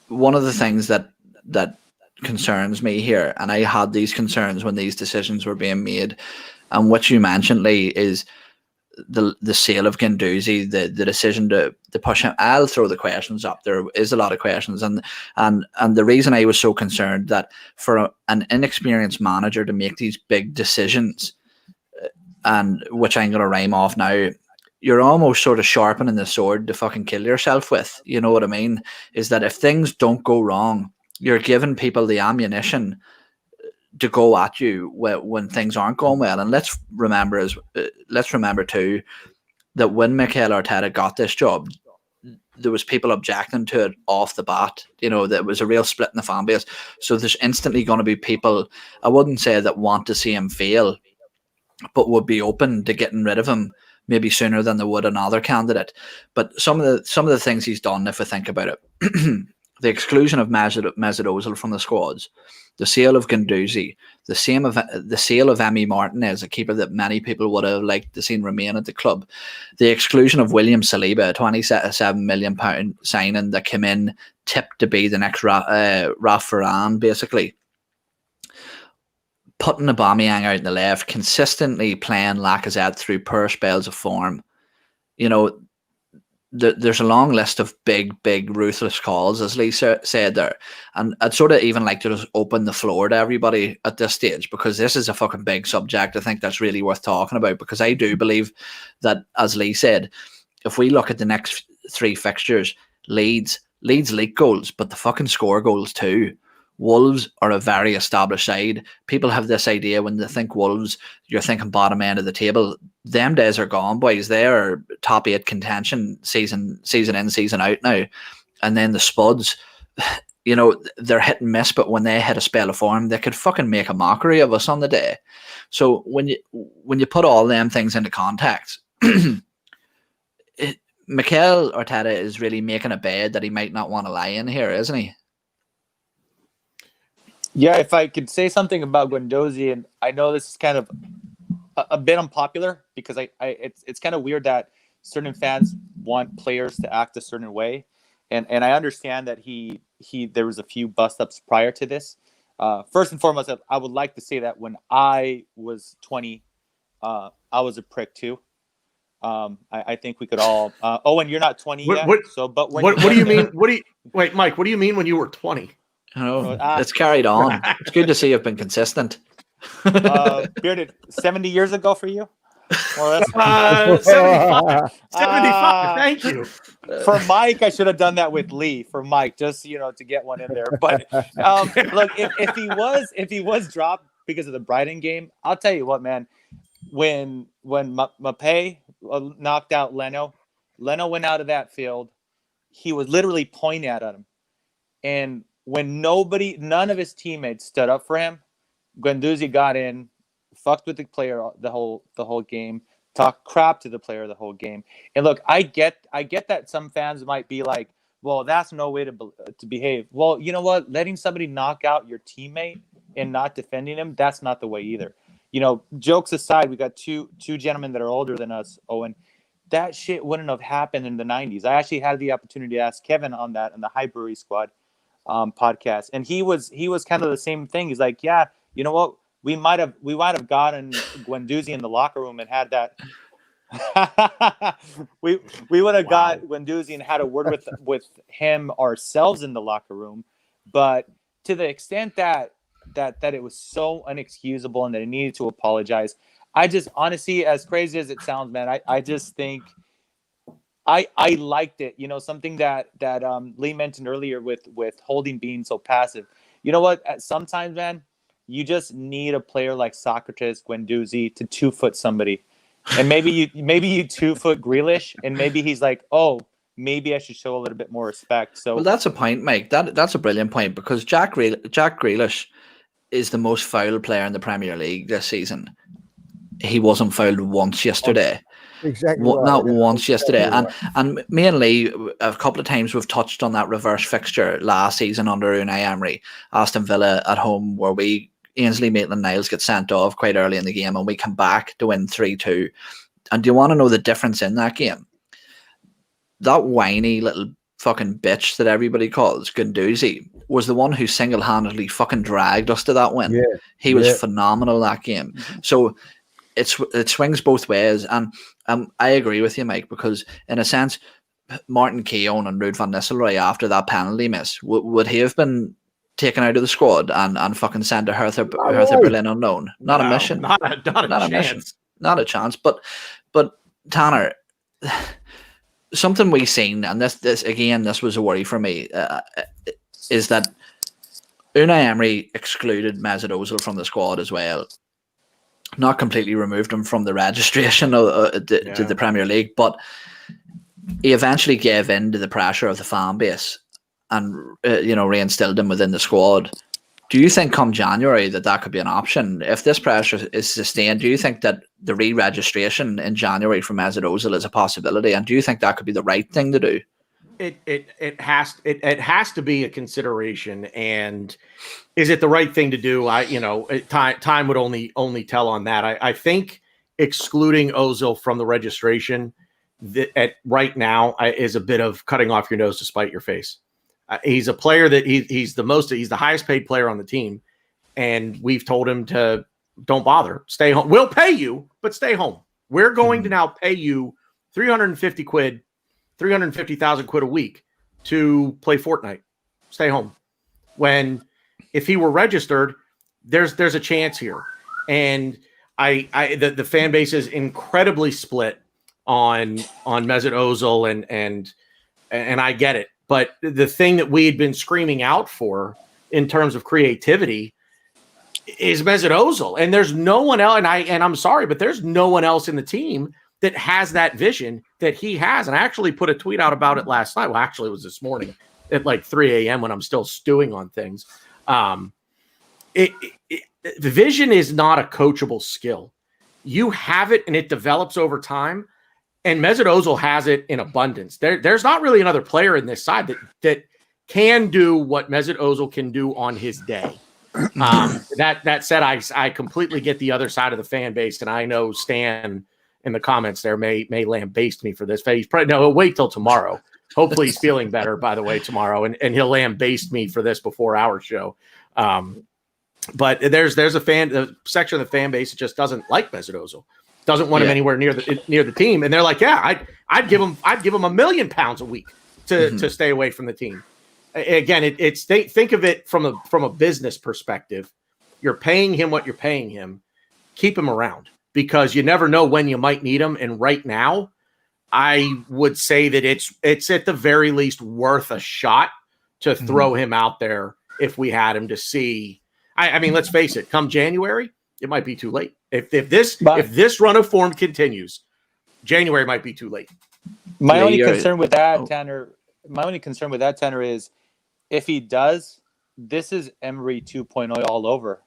one of the things that concerns me here, and I had these concerns when these decisions were being made, and what you mentioned, Lee, is the sale of Guendouzi, the decision to push him. I'll throw the questions up. There is a lot of questions, and the reason I was so concerned that for an inexperienced manager to make these big decisions, and which I'm going to rhyme off now, you're almost sort of sharpening the sword to fucking kill yourself with. You know what I mean? Is that if things don't go wrong, you're giving people the ammunition to go at you when things aren't going well. And let's remember too that when Mikel Arteta got this job, there was people objecting to it off the bat. There was a real split in the fan base. So there's instantly going to be people, I wouldn't say that want to see him fail, but would be open to getting rid of him maybe sooner than they would another candidate. But some of the things he's done, if I think about it, the exclusion of Mesut Ozil from the squads, the sale of Guendouzi, the sale of Emi Martinez, a keeper that many people would have liked to see remain at the club, the exclusion of William Saliba, a £27 million signing that came in tipped to be the next Raf Varane, basically. Putting Aubameyang out in the left, consistently playing Lacazette through poor spells of form. There's a long list of big, ruthless calls, as Lee said there. And I'd sort of even like to just open the floor to everybody at this stage, because this is a fucking big subject. I think that's really worth talking about, because I do believe that, as Lee said, if we look at the next 3 fixtures, Leeds leak goals, but the fucking score goals too. Wolves are a very established side. People have this idea when they think Wolves, you're thinking bottom end of the table. Them days are gone, boys. They are top 8 contention season in, season out now. And then the Spuds, they're hit and miss, but when they hit a spell of form, they could fucking make a mockery of us on the day. So when you put all them things into context, Mikel Arteta is really making a bed that he might not want to lie in here, isn't he? Yeah, if I could say something about Guendouzi, and I know this is kind of a bit unpopular, because it's kind of weird that certain fans want players to act a certain way, and I understand that there was a few bust ups prior to this. First and foremost, I would like to say that when I was 20, I was a prick too. I think we could all. Owen, you're not 20 yet. What do you mean? Wait, Mike? What do you mean when you were 20? It's carried on. It's good to see you've been consistent. Bearded, 70 years ago for you? Or 75. Thank you. For Mike, I should have done that with Lee. For Mike, just to get one in there. But look, if he was dropped because of the Brighton game, I'll tell you what, man. When Mbappé knocked out Leno went out of that field. He was literally pointing at him, and when none of his teammates stood up for him, Guendouzi got in, fucked with the player the whole game, talked crap to the player the whole game. And look, I get that some fans might be like, well, that's no way to behave. Well, you know what? Letting somebody knock out your teammate and not defending him, that's not the way either. Jokes aside, we got two gentlemen that are older than us, Owen. That shit wouldn't have happened in the 90s. I actually had the opportunity to ask Kevin on that in the Highbury Squad podcast, and he was kind of the same thing. He's like, yeah, you know what, we might have gotten Guendouzi in the locker room and had that we would have got Guendouzi and had a word with him ourselves in the locker room, but to the extent that it was so unexcusable and that he needed to apologize, I just honestly, as crazy as it sounds, man, I just think I liked it. You know, something that Lee mentioned earlier with Holding being so passive. You know what? Sometimes, man, you just need a player like Socrates, Guendouzi to 2-foot somebody. And maybe you 2-foot Grealish, and maybe he's like, oh, maybe I should show a little bit more respect. So, Well, that's a point, Mike. That's a brilliant point, because Jack Grealish is the most fouled player in the Premier League this season. He wasn't fouled once yesterday. Exactly right. Not once yesterday. Exactly And me and Lee, a couple of times we've touched on that reverse fixture last season under Unai Emery. Aston Villa at home, where Ainsley Maitland-Niles get sent off quite early in the game and we come back to win 3-2. And do you want to know the difference in that game? That whiny little fucking bitch that everybody calls Guendouzi was the one who single-handedly fucking dragged us to that win. Yeah. He was phenomenal that game. So it swings both ways. And I agree with you, Mike, because in a sense, Martin Keown and Ruud van Nistelrooy, after that penalty miss, would he have been taken out of the squad and fucking sent to Hertha Berlin on loan? Not a mission. Not a mission. Not a chance. But Tanner, something we've seen, and this was a worry for me, is that Unai Emery excluded Mesut Ozil from the squad as well. Not completely removed him from the registration to the Premier League, but he eventually gave in to the pressure of the fan base and reinstilled him within the squad. Do you think come January that could be an option? If this pressure is sustained, do you think that the re-registration in January for Mesut Ozil is a possibility? And do you think that could be the right thing to do? It has to be a consideration. And is it the right thing to do? Time would only tell on that. I think excluding Ozil from the registration right now is a bit of cutting off your nose to spite your face. He's a player that he's the highest paid player on the team, and we've told him to don't bother, stay home. We'll pay you, but stay home. We're going to now pay you 350 quid, 350,000 quid a week to play Fortnite. Stay home. When if he were registered, there's a chance here, and the fan base is incredibly split on Mesut Ozil, and I get it. But the thing that we had been screaming out for in terms of creativity is Mesut Ozil. And there's no one else, and I'm sorry, but there's no one else in the team that has that vision that he has. And I actually put a tweet out about it last night. Well, actually, it was this morning at like 3 a.m. when I'm still stewing on things. The vision is not a coachable skill. You have it, and it develops over time. And Mesut Ozil has it in abundance. There's not really another player in this side that can do what Mesut Ozil can do on his day. That said, I completely get the other side of the fan base, and I know Stan in the comments there may lambaste me for this. He's probably he'll wait till tomorrow. Hopefully he's feeling better, by the way, tomorrow, and he'll lambaste me for this before our show. But there's a section of the fan base that just doesn't like Mesut Ozil. Doesn't want him anywhere near the team, and they're like, "Yeah, I'd give him £1 million a week to stay away from the team." Again, it's think of it from a business perspective. You're paying him what you're paying him. Keep him around, because you never know when you might need him. And right now, I would say that it's at the very least worth a shot to throw him out there if we had him to see. I mean, let's face it. Come January, it might be too late. If this run of form continues, January might be too late. My only concern with that, Tanner, is if he does, this is Emery 2.0 all over.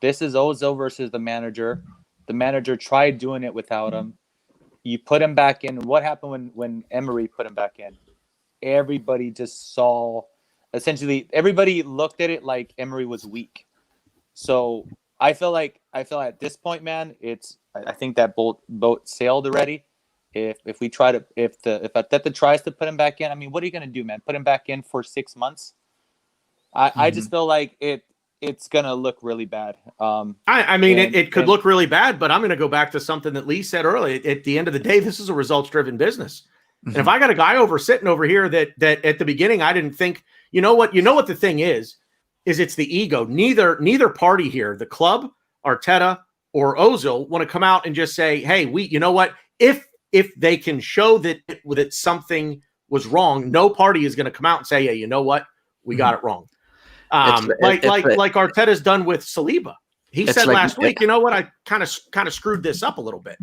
This is Ozil versus the manager. The manager tried doing it without him. You put him back in. What happened when Emery put him back in? Everybody just saw. Essentially, everybody looked at it like Emery was weak. So I feel at this point, man, I think that boat sailed already. If Arteta tries to put him back in, I mean, what are you going to do, man? Put him back in for 6 months? I just feel like it's gonna look really bad. I mean, and- it could and- look really bad, but I'm going to go back to something that Lee said earlier. At the end of the day, this is a results-driven business. And if I got a guy sitting over here that at the beginning I didn't think, you know what the thing is it's the ego. Neither party here, the club, Arteta, or Ozil, want to come out and just say, hey, you know what? If they can show that something was wrong, no party is going to come out and say, yeah, you know what? We got it wrong. Like Arteta's done with Saliba. He said last week, you know what? I kind of screwed this up a little bit.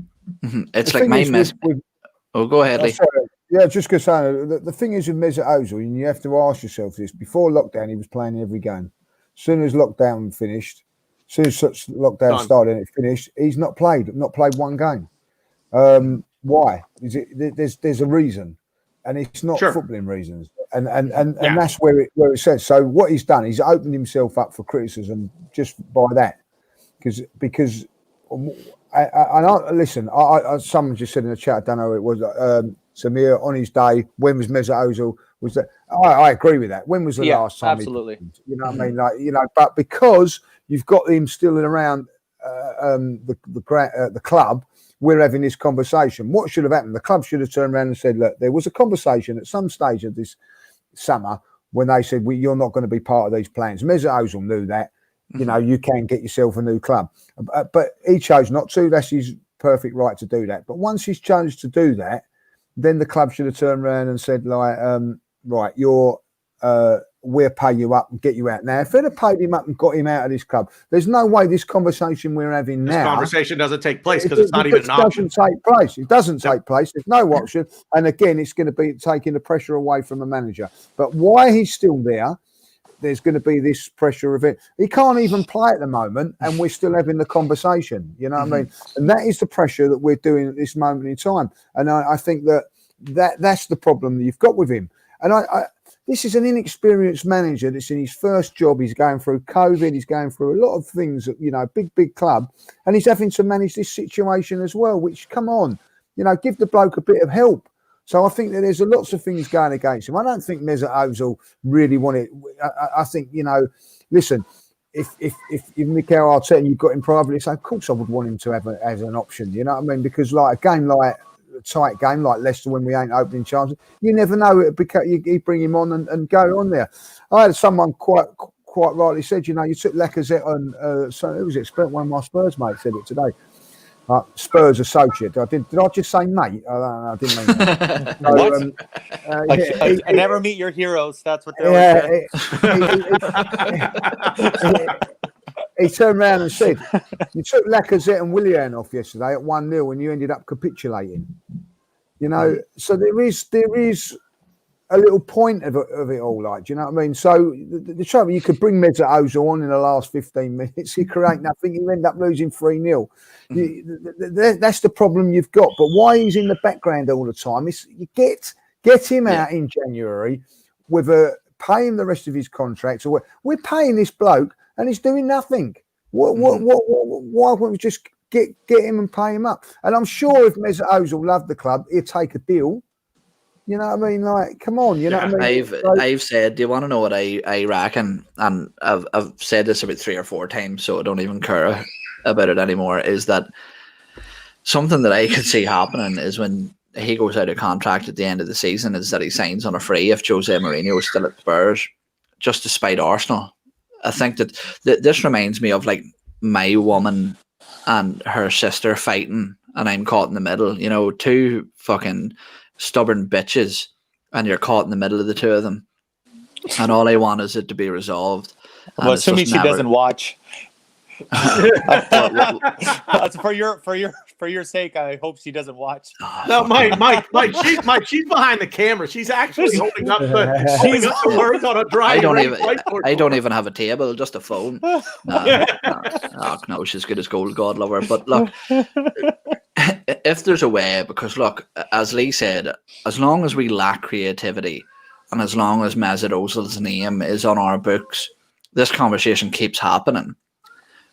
It's like my mess. Oh, go ahead, Lee. Yeah, just because the thing is with Mesut Ozil, and you have to ask yourself this: before lockdown, he was playing every game. As soon as lockdown finished, as soon as such lockdown started and it finished, he's not played one game. Why? Is it? There's a reason, and it's not footballing reasons, and that's where it says. So what he's done, he's opened himself up for criticism just by that, because. Listen, someone just said in the chat, I don't know who it was, Samir, on his day, when was Mesut Ozil? Was that? I agree with that. When was the last time? Absolutely. You know what I mean? Like, you know, but because you've got him still around the club, we're having this conversation. What should have happened? The club should have turned around and said, look, there was a conversation at some stage of this summer when they said, you're not going to be part of these plans. Mesut Ozil knew that. You know, you can get yourself a new club. But he chose not to. That's his perfect right to do that. But once he's chosen to do that, then the club should have turned around and said, like, right, we'll pay you up and get you out. Now, if they'd have paid him up and got him out of this club, there's no way this conversation we're having now. This conversation doesn't take place because it's not even an option. It doesn't take place. It doesn't take place. There's no option. And again, it's going to be taking the pressure away from the manager. But why he's still there, there's going to be this pressure of it. He can't even play at the moment, and we're still having the conversation. You know what I mean? And that is the pressure that we're doing at this moment in time. And I think that's the problem that you've got with him. And this is an inexperienced manager that's in his first job. He's going through COVID. He's going through a lot of things. You know, big club, and he's having to manage this situation as well. Which, come on, you know, give the bloke a bit of help. So I think that there's lots of things going against him. I don't think Mesut Ozil really wanted. I think, you know, listen, if Mikel Arteta and you've got him privately, so of course I would want him to have as an option. You know what I mean? Because like a game like a tight game like Leicester when we ain't opening chances, you never know. You bring him on and go on there. I had someone quite rightly said, you know, you took Lacazette on. So who was it? One of my Spurs mates said it today. Spurs associate. Did I just say mate? I didn't mean that. So, I never meet your heroes. That's what they he turned around and said, you took Lacazette and Willian off yesterday at 1-0 and you ended up capitulating. You know, so there is a little point of it all, like, do you know what I mean? So the trouble, you could bring Mesut Ozil on in the last 15 minutes, you create nothing, you end up losing 3-0. That's the problem you've got. But why he's in the background all the time is you get him out in January with pay him the rest of his contract. So we're paying this bloke and he's doing nothing. Why won't we just get him and pay him up? And I'm sure if Mesut Ozil loved the club, he'd take a deal. You know what I mean? Like, come on. You know what I mean? I've said, do you want to know what I reckon? And I've said this about 3 or 4 times, so I don't even care about it anymore. Is that something that I could see happening is when he goes out of contract at the end of the season, is that he signs on a free if Jose Mourinho is still at Spurs, just to spite Arsenal. I think that this reminds me of like my woman and her sister fighting, and I'm caught in the middle. You know, 2 fucking stubborn bitches, and you're caught in the middle of the 2 of them, and all I want is it to be resolved. Well, assuming she doesn't watch. That's for your sake. I hope she doesn't watch. No, Mike, she's behind the camera. She's actually holding up the words on a dry. I don't even have a table, just a phone. No, she's good as gold. God love her. But look, if there's a way, because look, as Lee said, as long as we lack creativity, and as long as Mesut Ozil's name is on our books, this conversation keeps happening.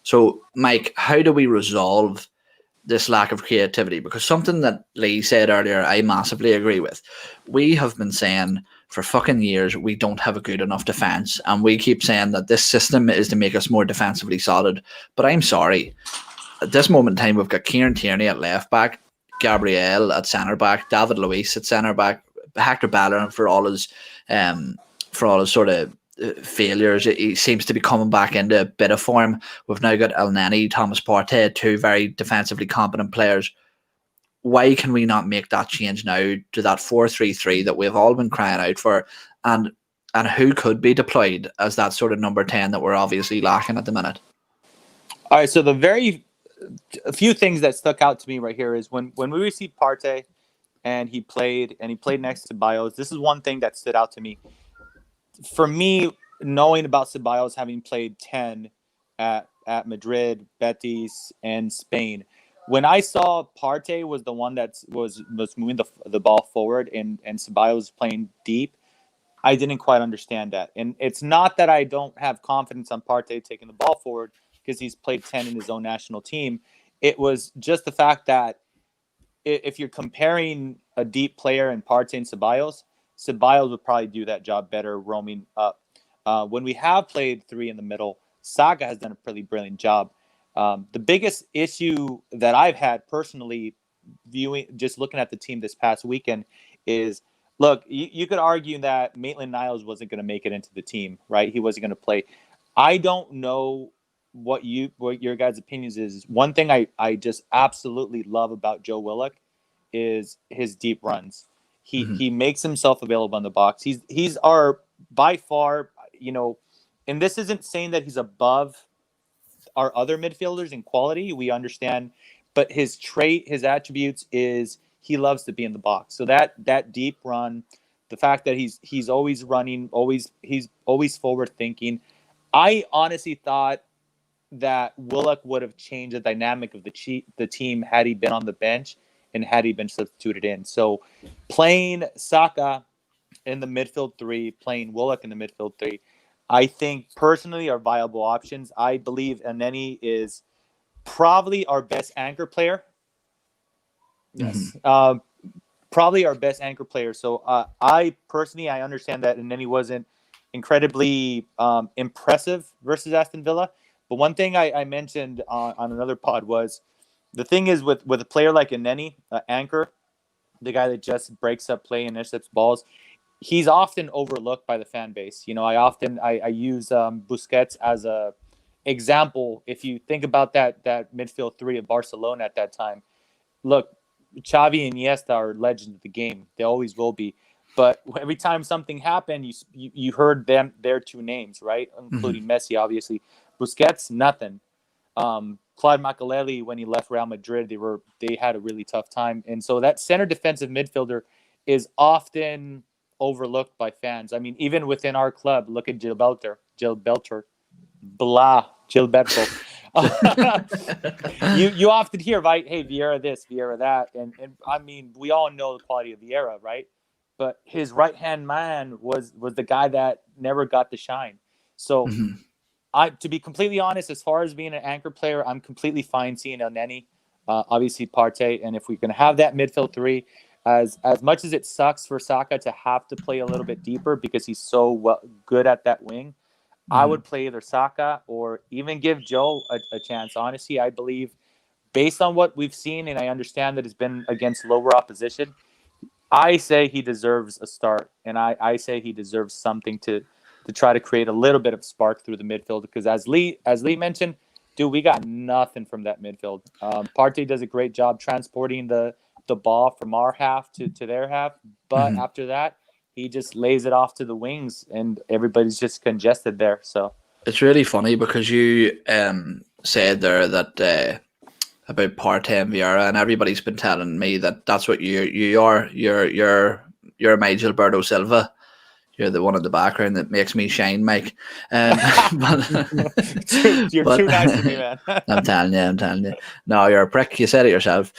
So, Mike, how do we resolve this lack of creativity? Because something that Lee said earlier, I massively agree with. We have been saying for fucking years we don't have a good enough defence, and we keep saying that this system is to make us more defensively solid. But I'm sorry, at this moment in time, we've got Kieran Tierney at left back, Gabriel at centre back, David Luiz at centre back, Hector Bellerin for all his sort of failures. He seems to be coming back into a bit of form. We've now got El Neni, Thomas Partey, two very defensively competent players. Why can we not make that change now to that 4-3-3 that we've all been crying out for? And who could be deployed as that sort of number 10 that we're obviously lacking at the minute? All right, so a few things that stuck out to me right here is when we received Partey and he played next to Ceballos. This is one thing that stood out to me. For me, knowing about Ceballos having played 10 at Madrid, Betis, and Spain, when I saw Partey was the one that was moving the ball forward and Ceballos was playing deep, I didn't quite understand that. And it's not that I don't have confidence on Partey taking the ball forward because he's played 10 in his own national team. It was just the fact that if you're comparing a deep player in Partey and Ceballos would probably do that job better roaming up. When we have played three in the middle, Saka has done a pretty brilliant job. The biggest issue that I've had personally just looking at the team this past weekend is, look, you could argue that Maitland-Niles wasn't going to make it into the team, right? He wasn't going to play. I don't know what your guys' opinions is. One thing I just absolutely love about Joe Willock is his deep runs. He makes himself available in the box. He's our by far, and this isn't saying that he's above our other midfielders in quality. We understand, but his attributes is he loves to be in the box. So that deep run, the fact that he's always running, he's always forward thinking. I honestly thought that Willock would have changed the dynamic of the team had he been on the bench and had he been substituted in. So playing Saka in the midfield three, playing Willock in the midfield three, I think personally are viable options. I believe Elneny is probably our best anchor player. Yes. Probably our best anchor player. So I understand that Elneny wasn't incredibly impressive versus Aston Villa. But one thing I mentioned on another pod was the thing is with a player like Elneny, anchor, the guy that just breaks up play and intercepts balls, he's often overlooked by the fan base. I use Busquets as a example. If you think about that midfield three of Barcelona at that time, look, Xavi and Iniesta are legends of the game. They always will be. But every time something happened, you heard their two names, right? Including Messi, obviously. Busquets, nothing. Claude Makelele, when he left Real Madrid, they had a really tough time. And so that center defensive midfielder is often overlooked by fans. I mean, even within our club, look at Gilberto. You often hear, right? Hey, Vieira this, Vieira that. And I mean, we all know the quality of Vieira, right? But his right-hand man was the guy that never got the shine. So to be completely honest, as far as being an anchor player, I'm completely fine seeing Elneny, obviously Partey. And if we can have that midfield three, as much as it sucks for Saka to have to play a little bit deeper because he's so good at that wing, I would play either Saka or even give Joe a chance. Honestly, I believe based on what we've seen, and I understand that it's been against lower opposition, I say he deserves a start. And I say he deserves something to try to create a little bit of spark through the midfield. Because as Lee mentioned, dude, we got nothing from that midfield. Partey does a great job transporting the ball from our half to their half. But after that, he just lays it off to the wings and everybody's just congested there. So it's really funny because you said there that about Partey and Vieira, and everybody's been telling me that that's what you are. You're my Gilberto Silva. You're the one in the background that makes me shine, Mike. You're too nice to me, man. I'm telling you. No, you're a prick. You said it yourself.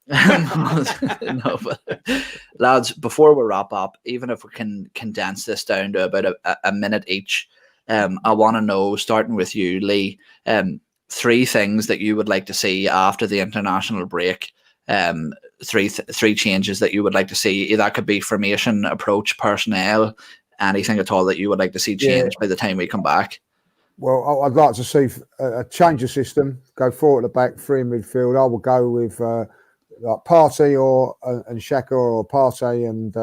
No, but lads, before we wrap up, even if we can condense this down to about a minute each, I want to know, starting with you, Lee, 3 things that you would like to see after the international break. three changes that you would like to see. That could be formation, approach, personnel, anything at all that you would like to see changed by the time we come back. Well, I'd like to see a change of system, go 4 at the back, 3 in midfield. I would go with like Partey and Xhaka, or Partey and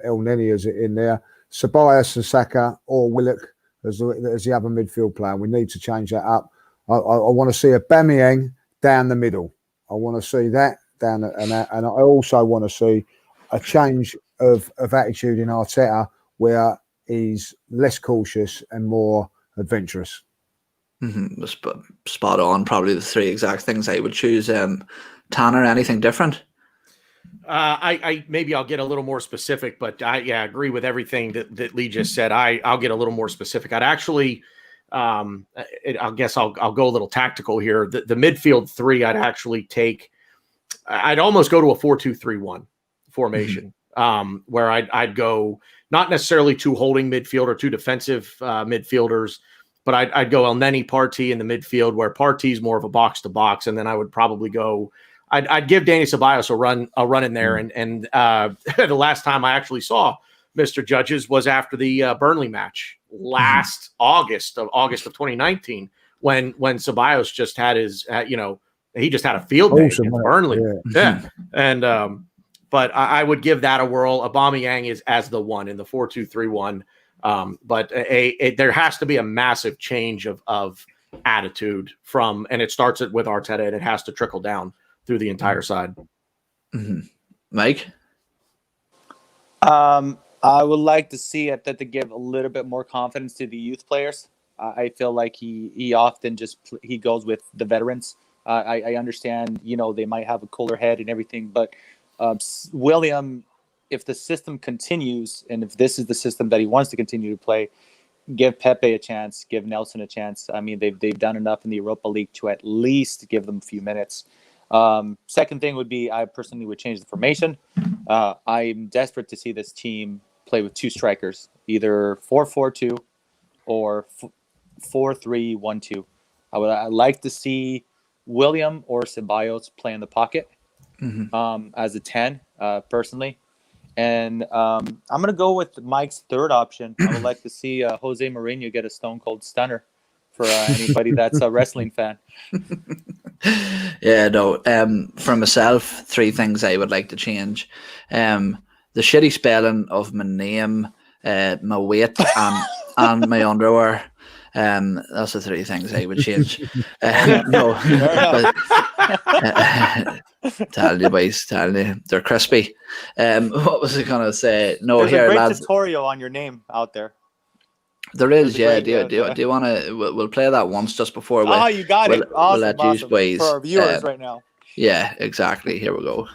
El Neni as in there, Ceballos and Saka, or Willock as the other midfield player. We need to change that up. I want to see a Aubameyang down the middle. I want to see that down, and I also want to see a change of attitude in Arteta, where he's less cautious and more adventurous. Mm-hmm. Spot on. Probably the 3 exact things I would choose. Tanner, anything different? I maybe I'll get a little more specific, but I agree with everything that Lee just said. I'll get a little more specific. I'd actually, I guess I'll go a little tactical here. The midfield 3, I'd actually take. I'd almost go to a 4-2-3-1 formation, where I'd go not necessarily 2 holding midfield or 2 defensive midfielders, but I'd go El Neni, Partey in the midfield, where Partey's more of a box to box, and then I would probably go. I'd give Danny Ceballos a run in there, and the last time I actually saw Mr. Judges was after the Burnley match last August of 2019, when Ceballos just had his he just had a field day against Burnley, and but I would give that a whirl. Aubameyang is as the one in the 4-2-3-1, but there has to be a massive change of attitude and it starts with Arteta, and it has to trickle down through the entire side. Mike? I would like to see it that to give a little bit more confidence to the youth players. I feel like he often he goes with the veterans. I understand, they might have a cooler head and everything, but William, if the system continues, and if this is the system that he wants to continue to play, give Pepe a chance, give Nelson a chance. I mean, they've done enough in the Europa League to at least give them a few minutes. Second thing would be, I personally would change the formation. I'm desperate to see this team play with 2 strikers, either 4-4-2 or 4-3-1-2. I'd like to see William or Ceballos play in the pocket as a 10, personally. And I'm going to go with Mike's third option. I would like to see Jose Mourinho get a stone cold stunner for anybody that's a wrestling fan. For myself, 3 things I would like to change. The shitty spelling of my name, my weight, and my underwear. That's the 3 things I would change. Telling you, boys, they're crispy. What was I gonna say? No, there's here, a great lads. tutorial on your name out there. There is, yeah. Do you want to? We'll play that once just before. You got it. Awesome, we'll let you boys, for our viewers right now. Yeah, exactly. Here we go.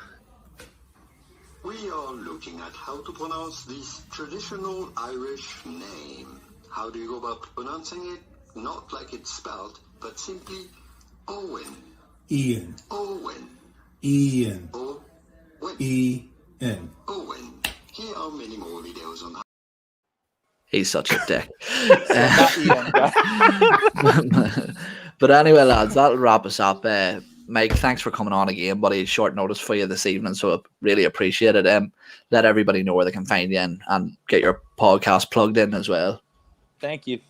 We are looking at how to pronounce this traditional Irish name. How do you go about pronouncing it? Not like it's spelled, but simply Owen. Ian. Owen. Ian. Owen. Ian. Owen. Here are many more videos on how. He's such a dick. But anyway, lads, that'll wrap us up. Mike, thanks for coming on again, buddy. Short notice for you this evening, so I really appreciate it. Let everybody know where they can find you and get your podcast plugged in as well. Thank you.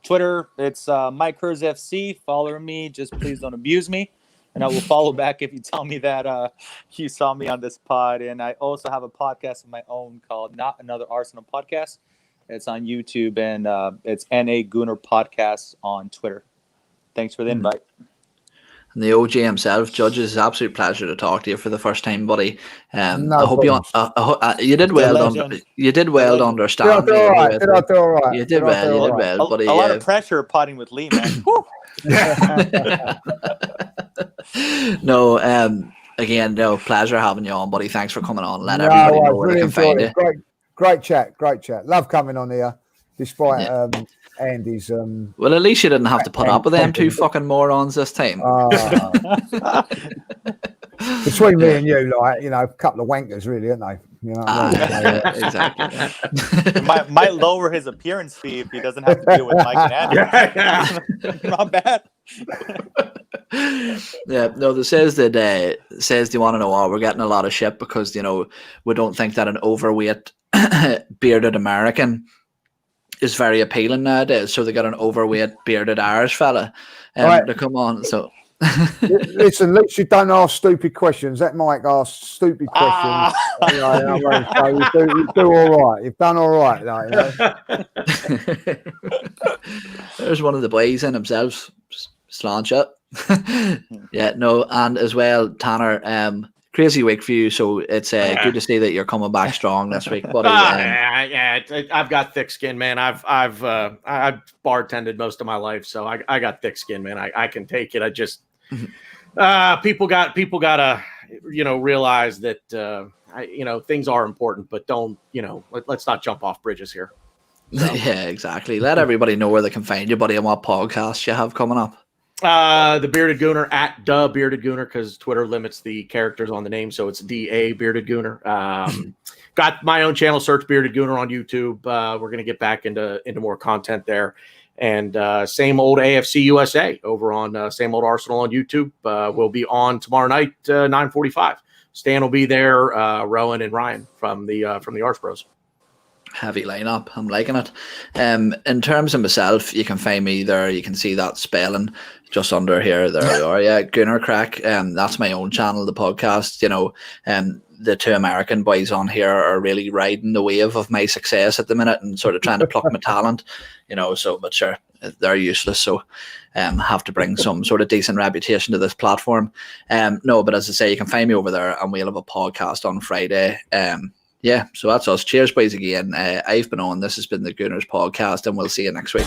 Twitter, it's Mike Hers FC. Follow me. Just please don't abuse me. And I will follow back if you tell me that you saw me on this pod. And I also have a podcast of my own called Not Another Arsenal Podcast. It's on YouTube, and it's NA Gooner Podcast on Twitter. Thanks for the invite. And the OG himself, Judges, it's an absolute pleasure to talk to you for the first time, buddy. I hope you did well. You did well to understand. Did I do all right? You did well. Buddy. A lot of pressure potting with Lee, man. Again, pleasure having you on, buddy. Thanks for coming on. Let everybody know where they can find you. Great chat. Love coming on here, despite Andy's. Well, at least you didn't have to put up with them 2 fucking morons this time. Between me and you, a couple of wankers, really, aren't they? You know what I mean? Yeah, exactly. It might lower his appearance fee if he doesn't have to deal with Mike and Andy. Not bad. Yeah, no, they says that says they want to know why we're getting a lot of shit because we don't think that an overweight bearded American is very appealing nowadays. So they got an overweight bearded Irish fella Right. to come on. So Listen, at least you don't ask stupid questions. That Mike asks stupid questions. So you do all right. You've done all right. There's one of the boys in himself, Slancha. Yeah, no, and as well, Tanner. Crazy week for you, so it's good to see that you're coming back strong this week, buddy. I've got thick skin, man. I've bartended most of my life, so I got thick skin, man. I can take it. I just people gotta realize that things are important, but don't let's not jump off bridges here. So. Yeah, exactly. Let everybody know where they can find you, buddy, and what podcasts you have coming up. The Bearded Gooner at the Bearded Gooner, because Twitter limits the characters on the name, so it's DA Bearded Gooner. Got my own channel, search Bearded Gooner on YouTube. We're gonna get back into more content there, and same old AFC USA over on same old Arsenal on YouTube. We'll be on tomorrow night 9:45. Stan will be there. Rowan and Ryan from the Arse Bros. Heavy lineup. I'm liking it. In terms of myself, you can find me there. You can see that spelling just under here. There you are. Yeah, Gooner Crack. That's my own channel, the podcast. The two American boys on here are really riding the wave of my success at the minute and sort of trying to pluck my talent. But sure, they're useless. So have to bring some sort of decent reputation to this platform. No, but as I say, you can find me over there, and we'll have a podcast on Friday. Yeah, so that's us. Cheers, boys, again. I've been on. This has been the Gooners podcast, and we'll see you next week.